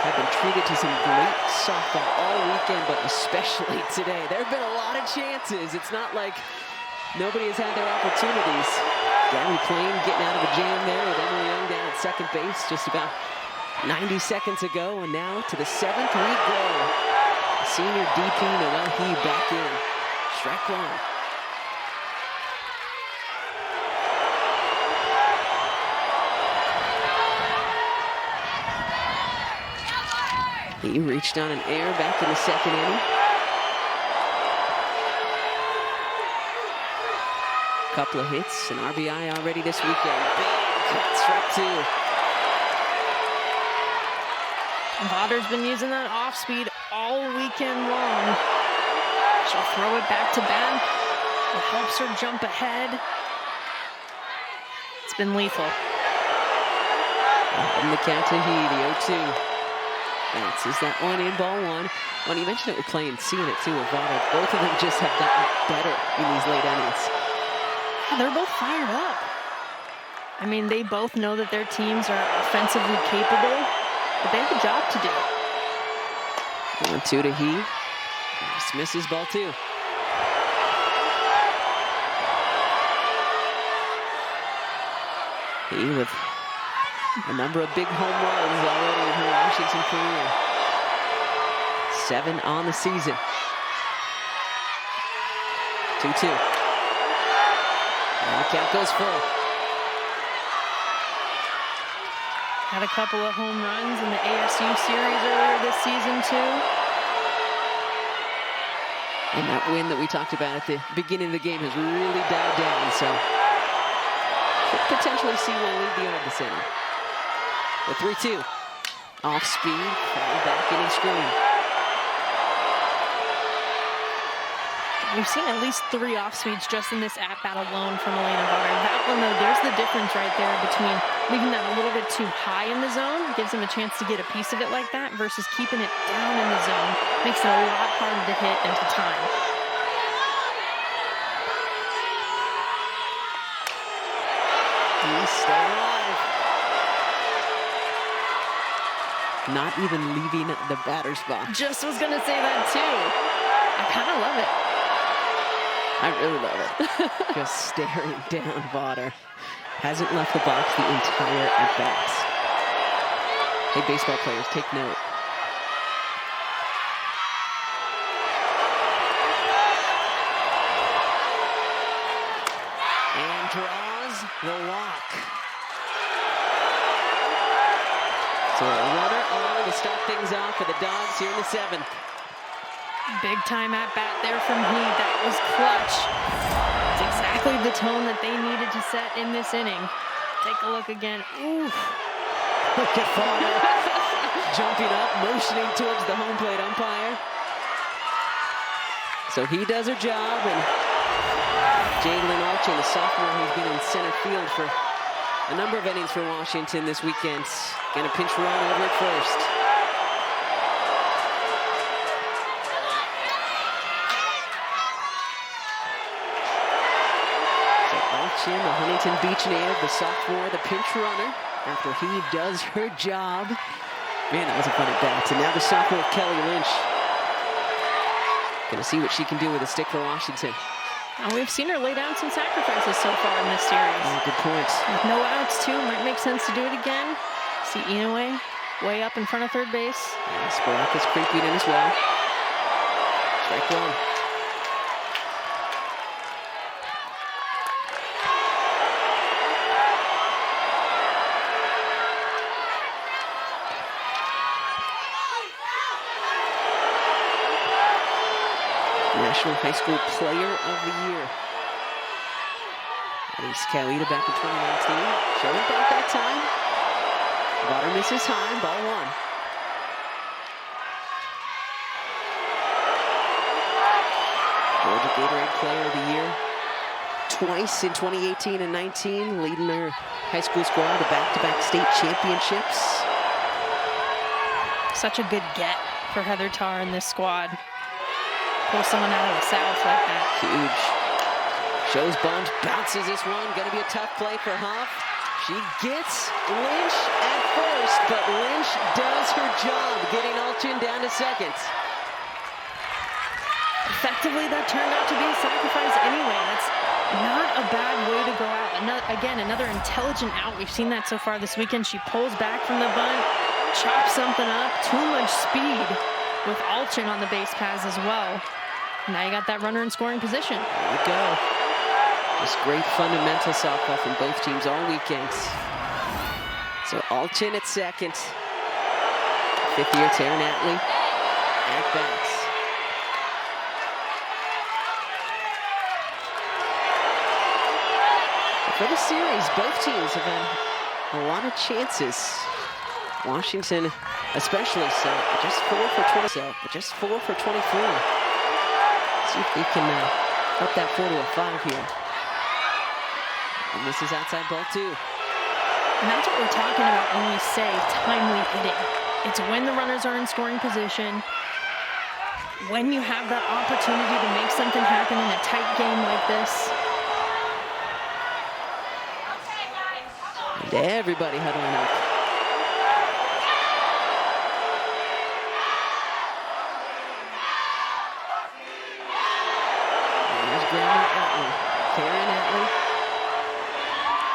have been treated to some great softball all weekend, but especially today. There have been a lot of chances. It's not like nobody has had their opportunities. Gabby Plain getting out of a jam there with Emily Young down at second base just about 90 seconds ago, and now to the 7th we go. Senior DP Noelle He back in. Strike 1. He reached on an error back in the 2nd inning. Couple of hits, an RBI already this weekend. Big cut, strike 2. Vodder's been using that off speed all weekend long. She'll throw it back to back. It helps her jump ahead. It's been lethal. In the count to He, the 0-2. Bounces that one in, ball 1. When you mentioned it with Plain, seeing it too with Vodder, both of them just have gotten better in these late innings. Yeah, they're both fired up. I mean, they both know that their teams are offensively capable, but they have a job to do. 1-2 to He. Just misses ball 2. He with a number of big home runs already in her Washington career. 7 on the season. 2-2. And the count goes full. Had a couple of home runs in the ASU series earlier this season, too. And that win that we talked about at the beginning of the game has really died down, so could potentially see one lead the yard this inning. The 3-2. Off speed, foul back in and screen. We've seen at least 3 off speeds just in this at-bat alone from Elena Vodder. That one, though, there's the difference right there between leaving that a little bit too high in the zone, gives them a chance to get a piece of it like that, versus keeping it down in the zone. Makes it a lot harder to hit and to time. He's staying alive. Not even leaving the batter's box. Just was going to say that, too. I kind of love it. I really love it. Just staring down Vodder. Hasn't left the box the entire at-bat. Hey, baseball players, take note. And draws the walk. So a runner on to start things off for the Dogs here in the 7th. Big time at bat there from He. That was clutch. It's exactly the tone that they needed to set in this inning. Take a look again. Ooh. Look at Vodder jumping up, motioning towards the home plate umpire. So He does her job, and Jalen Archer, the sophomore who's been in center field for a number of innings for Washington this weekend, gonna pinch run over at first. The Huntington Beach native, the sophomore, the pinch runner, after He does her job. Man, that was a fun at bat. And now the sophomore, Kelly Lynch. Gonna see what she can do with a stick for Washington. And we've seen her lay down some sacrifices so far in this series. Oh, good points. With no outs, too. Might make sense to do it again. See Inoue way up in front of third base. Yeah, Sparaka's creeping in as well. Strike 1. National High School Player of the Year. Ace Coweta back in 2019. Showing back that time. Vodder misses high, ball 1. Georgia Gatorade Player of the Year. twice in 2018 and 19, leading their high school squad to back-to-back state championships. Such a good get for Heather Tarr in this squad. Pull someone out of the South like that. Huge. Shows bumped, bounces this one. Going to be a tough play for Huff. She gets Lynch at first, but Lynch does her job, getting Alchin down to second. Effectively, that turned out to be a sacrifice anyway. That's not a bad way to go out. Another intelligent out. We've seen that so far this weekend. She pulls back from the bunt, chops something up. Too much speed with Alchin on the base paths as well. Now you got that runner in scoring position. There we go. Just great fundamental softball from both teams all weekends. So Alchin at second. Fifth-year Taryn Atley at bats. For the series, both teams have had a lot of chances. Washington especially so, but just 4 for 20. Just 4 for 24. See if they can up that 4 to a 5 here. And this is outside ball 2. And that's what we're talking about when we say timely hitting. It's when the runners are in scoring position, when you have that opportunity to make something happen in a tight game like this. And everybody huddling up. And there's Grandma Atley, Taryn Atley.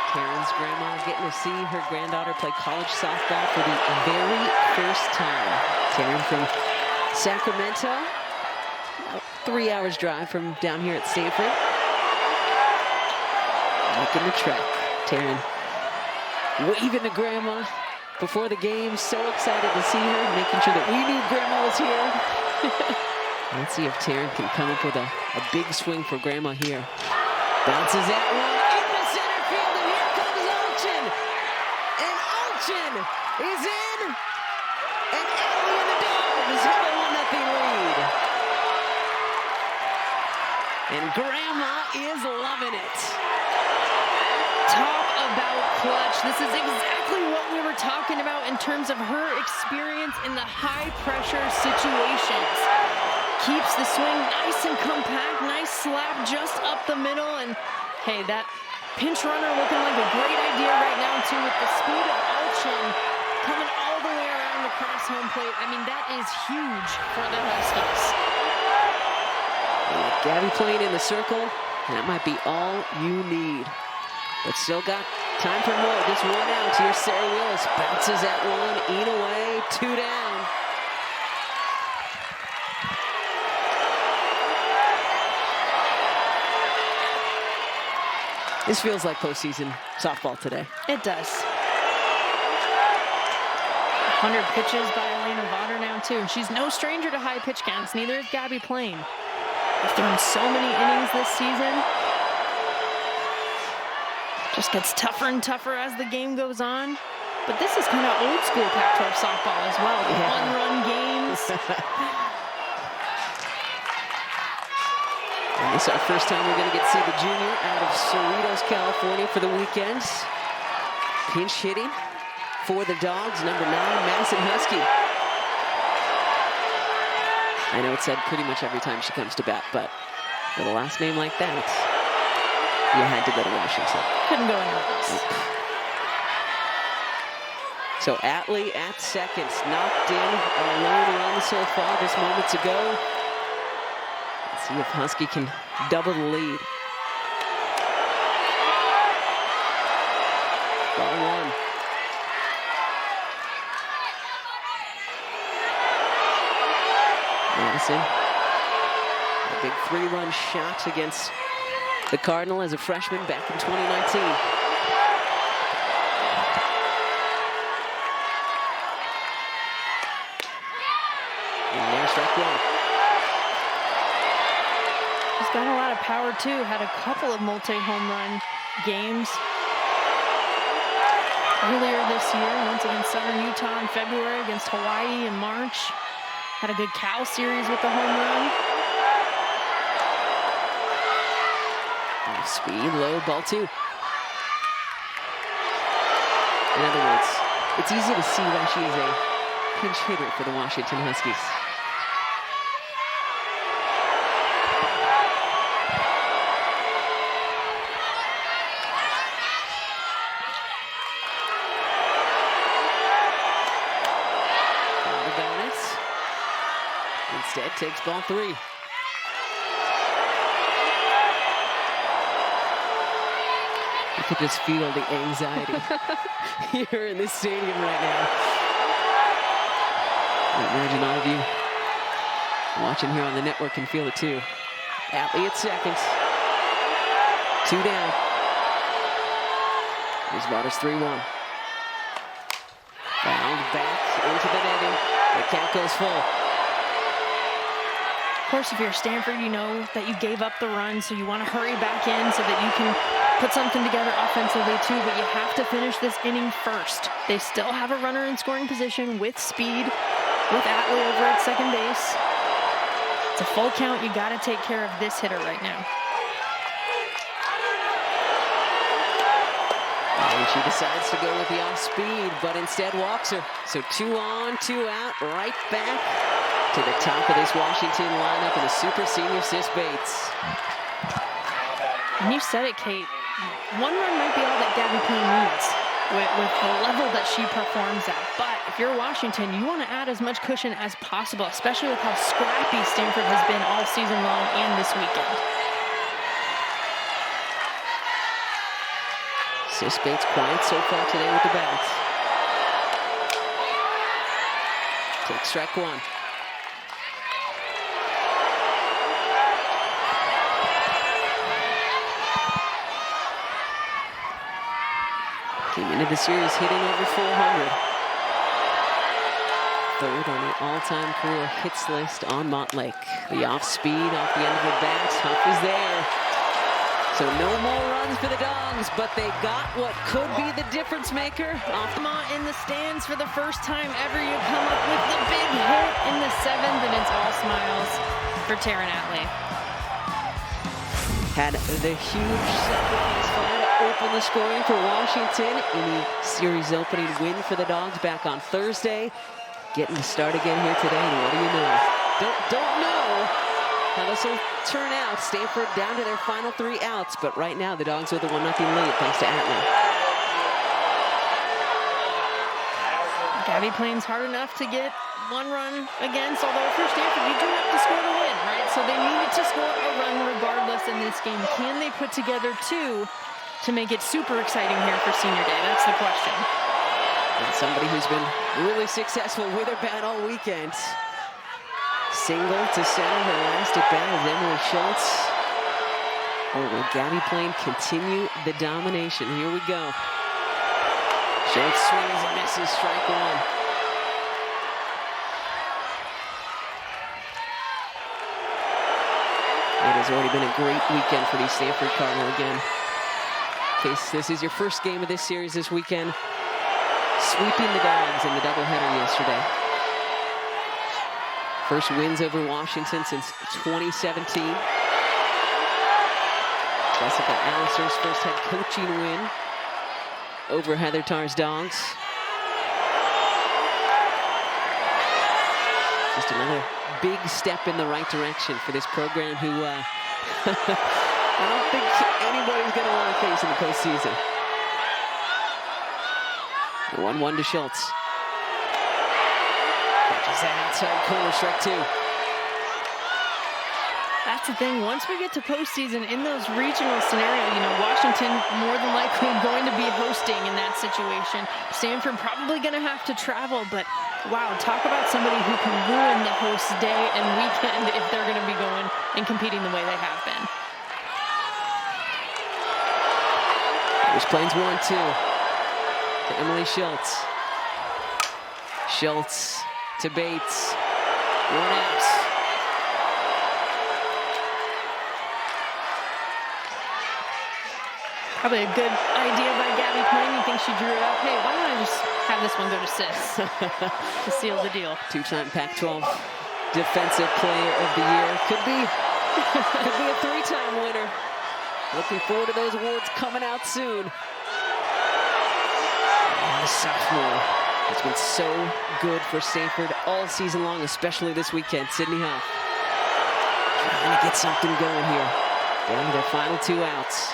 Taryn's grandma getting to see her granddaughter play college softball for the very first time. Taryn from Sacramento, about 3 hours drive from down here at Stanford. Making the trek. Taryn waving to Grandma before the game. So excited to see her, making sure that we knew Grandma was here. Let's see if Taryn can come up with a big swing for Grandma here. Bounces that one into center field, and here comes Alchin. And Alchin is in. And Atley and the Dogs have a 1-0 lead. And Grandma is loving it. Talk about clutch. This is exactly what we were talking about in terms of her experience in the high-pressure situations. Keeps the swing nice and compact, nice slap just up the middle, and hey, that pinch runner looking like a great idea right now too, with the speed of Alchin coming all the way around across home plate. I mean, that is huge for the Huskies. With Gabby playing in the circle, that might be all you need. But still got time for more. Just one out. Here's Sarah Willis. Bounces that one. Eat away. 2 down. This feels like postseason softball today. It does. 100 pitches by Elena Vaughter now, too. And she's no stranger to high pitch counts. Neither is Gabby Plain. They've thrown so many innings this season. Just gets tougher and tougher as the game goes on. But this is kind of old school Pac-12 softball as well. The one-run games. And this is our first time we're going to get to see the junior out of Cerritos, California for the weekend. Pinch hitting for the Dogs, number 9, Madison Husky. I know it's said pretty much every time she comes to bat, but with a last name like that, you had to go to Washington. Couldn't go anywhere else. So Atley at second, knocked in a lone run so far just moments ago. Let's see if Husky can double the lead. Ball 1. Madison, a big 3-run shot against the Cardinal as a freshman back in 2019. And there's strike 1. He's got a lot of power, too. Had a couple of multi-home run games earlier this year. Once against Southern Utah in February, against Hawaii in March. Had a good Cal series with the home run. Speed, low, ball 2. In other words, it's easy to see why she is a pinch hitter for the Washington Huskies. Instead, takes ball 3. You could just feel the anxiety here in this stadium right now. I imagine all of you watching here on the network can feel it too. Atlee at second. 2 down. Here's Waters 3-1. Fouled back into the netting. The count goes full. Of course, if you're Stanford, you know that you gave up the run, so you want to hurry back in so that you can put something together offensively too, but you have to finish this inning first. They still have a runner in scoring position with speed, with Atlee over at second base. It's a full count. You got to take care of this hitter right now. And she decides to go with the off speed, but instead walks her. So 2 on, 2 out, right back to the top of this Washington lineup and the super senior Sis Bates. And you said it, Kate. 1 run might be all that Gabby Plain needs with the level that she performs at. But if you're Washington, you want to add as much cushion as possible, especially with how scrappy Stanford has been all season long and this weekend. Sis Bates quiet so far today with the bat. Take strike 1. Came into the series hitting over 400. 3rd on the all-time career hits list on Montlake. The off speed off the end of her bat. Huff is there. So no more runs for the Dogs, but they got what could be the difference maker. Off in the stands for the first time ever. You come up with the big hit in the 7th, and it's all smiles for Taryn Atlee. Had the huge sacrifice fly to open the scoring for Washington in the series opening win for the Dogs back on Thursday. Getting to start again here today, and what do you know? Don't know how this will turn out. Stanford down to their final 3 outs, but right now the Dogs with a 1-0 lead thanks to Atlee. Gabby Plain's hard enough to get 1 run against, although if you're Stanford, you do have to score to win, right? So they needed to score a run regardless in this game. Can they put together 2 to make it super exciting here for senior day? That's the question. And somebody who's been really successful with her bat all weekend. Single to center, her last at bat is Emily Schultz. Or will Gabby Plain continue the domination? Here we go. Schultz swings and misses, strike 1. It has already been a great weekend for the Stanford Cardinal again. In case this is your first game of this series this weekend, sweeping the Dogs in the doubleheader yesterday. First wins over Washington since 2017. Jessica Allister's first head coaching win over Heather Tarr's Dogs. Just another big step in the right direction for this program who I don't think anybody's going to want to face in the postseason. 1-1 to Schultz. Catches that outside corner, strike 2. That's the thing. Once we get to postseason in those regional scenarios, you know, Washington more than likely going to be hosting in that situation. Stanford probably going to have to travel, but wow, talk about somebody who can ruin the host's day and weekend if they're going to be going and competing the way they have been. Here's Plains 1-2 to Emily Schultz. Schultz to Bates. 1 out. Probably a good idea by Gabby Plain. You think she drew it up? Hey, why don't I just have this one go to Sis to seal the deal? 2-time Pac-12 Defensive Player of the Year. Could be a 3-time winner Looking forward to those awards coming out soon. And the sophomore has been so good for Stanford all season long, especially this weekend. Sydney Huff trying to get something going here. Down to their final 2 outs.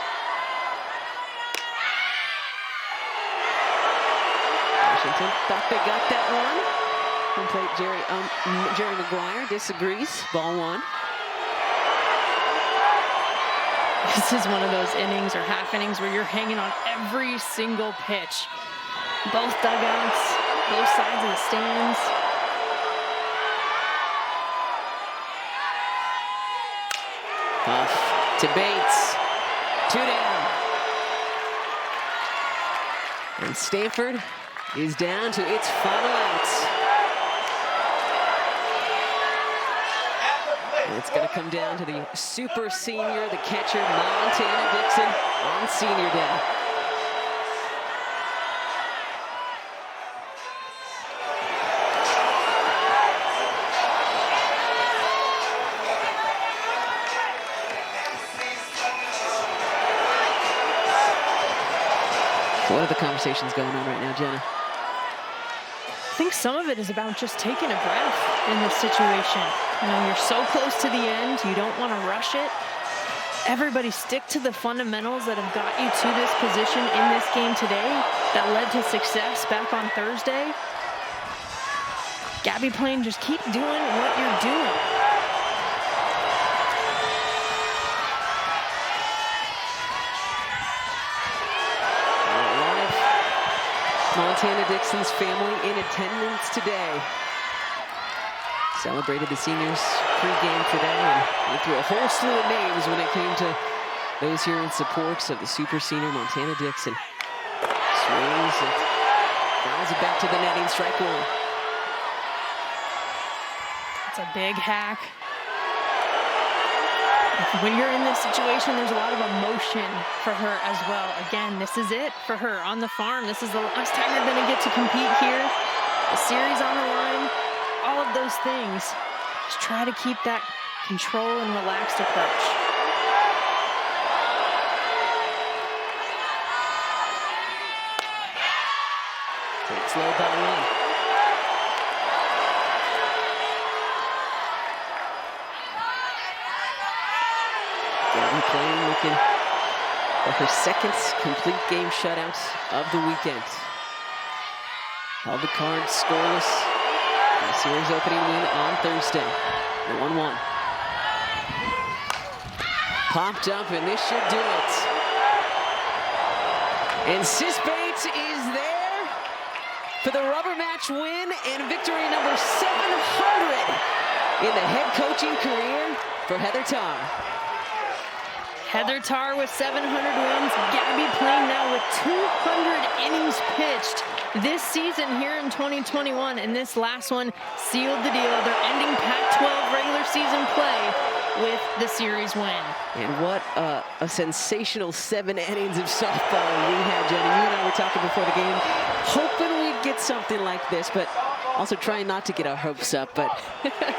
Washington thought they got that one. Home plate Jerry Maguire disagrees. Ball 1. This is one of those innings or half innings where you're hanging on every single pitch. Both dugouts, both sides of the stands. Huff to Bates. 2 down. And Stanford is down to its final outs. And it's going to come down to the super senior, the catcher, Montana Dixon, on senior day. So what are the conversations going on right now, Jenna? I think some of it is about just taking a breath in this situation. You know, you're so close to the end, you don't want to rush it. Everybody stick to the fundamentals that have got you to this position in this game today that led to success back on Thursday. Gabby Plain, just keep doing what you're doing. Montana Dixon's family in attendance today. Celebrated the seniors pregame today and went through a whole slew of names when it came to those here in support of the super senior Montana Dixon. Swings and fouls it back to the netting, strike 1. It's a big hack. When you're in this situation, there's a lot of emotion for her as well. Again, this is it for her on the farm. This is the last time you're going to get to compete here. The series on the line, all of those things. Just try to keep that control and relaxed approach. Takes low by 1. Plain looking for her second complete game shutout of the weekend. Held the Cards scoreless in the series opening win on Thursday. The 1-1. Popped up, and this should do it. And Sis Bates is there for the rubber match win and victory number 700 in the head coaching career for Heather Tarr. Heather Tarr with 700 wins. Gabby Plain now with 200 innings pitched this season here in 2021. And this last one sealed the deal. They're ending Pac-12 regular season play with the series win. And what a sensational 7 innings of softball we had, Jenny. You and I were talking before the game, hoping we'd get something like this, but also trying not to get our hopes up. But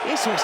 this was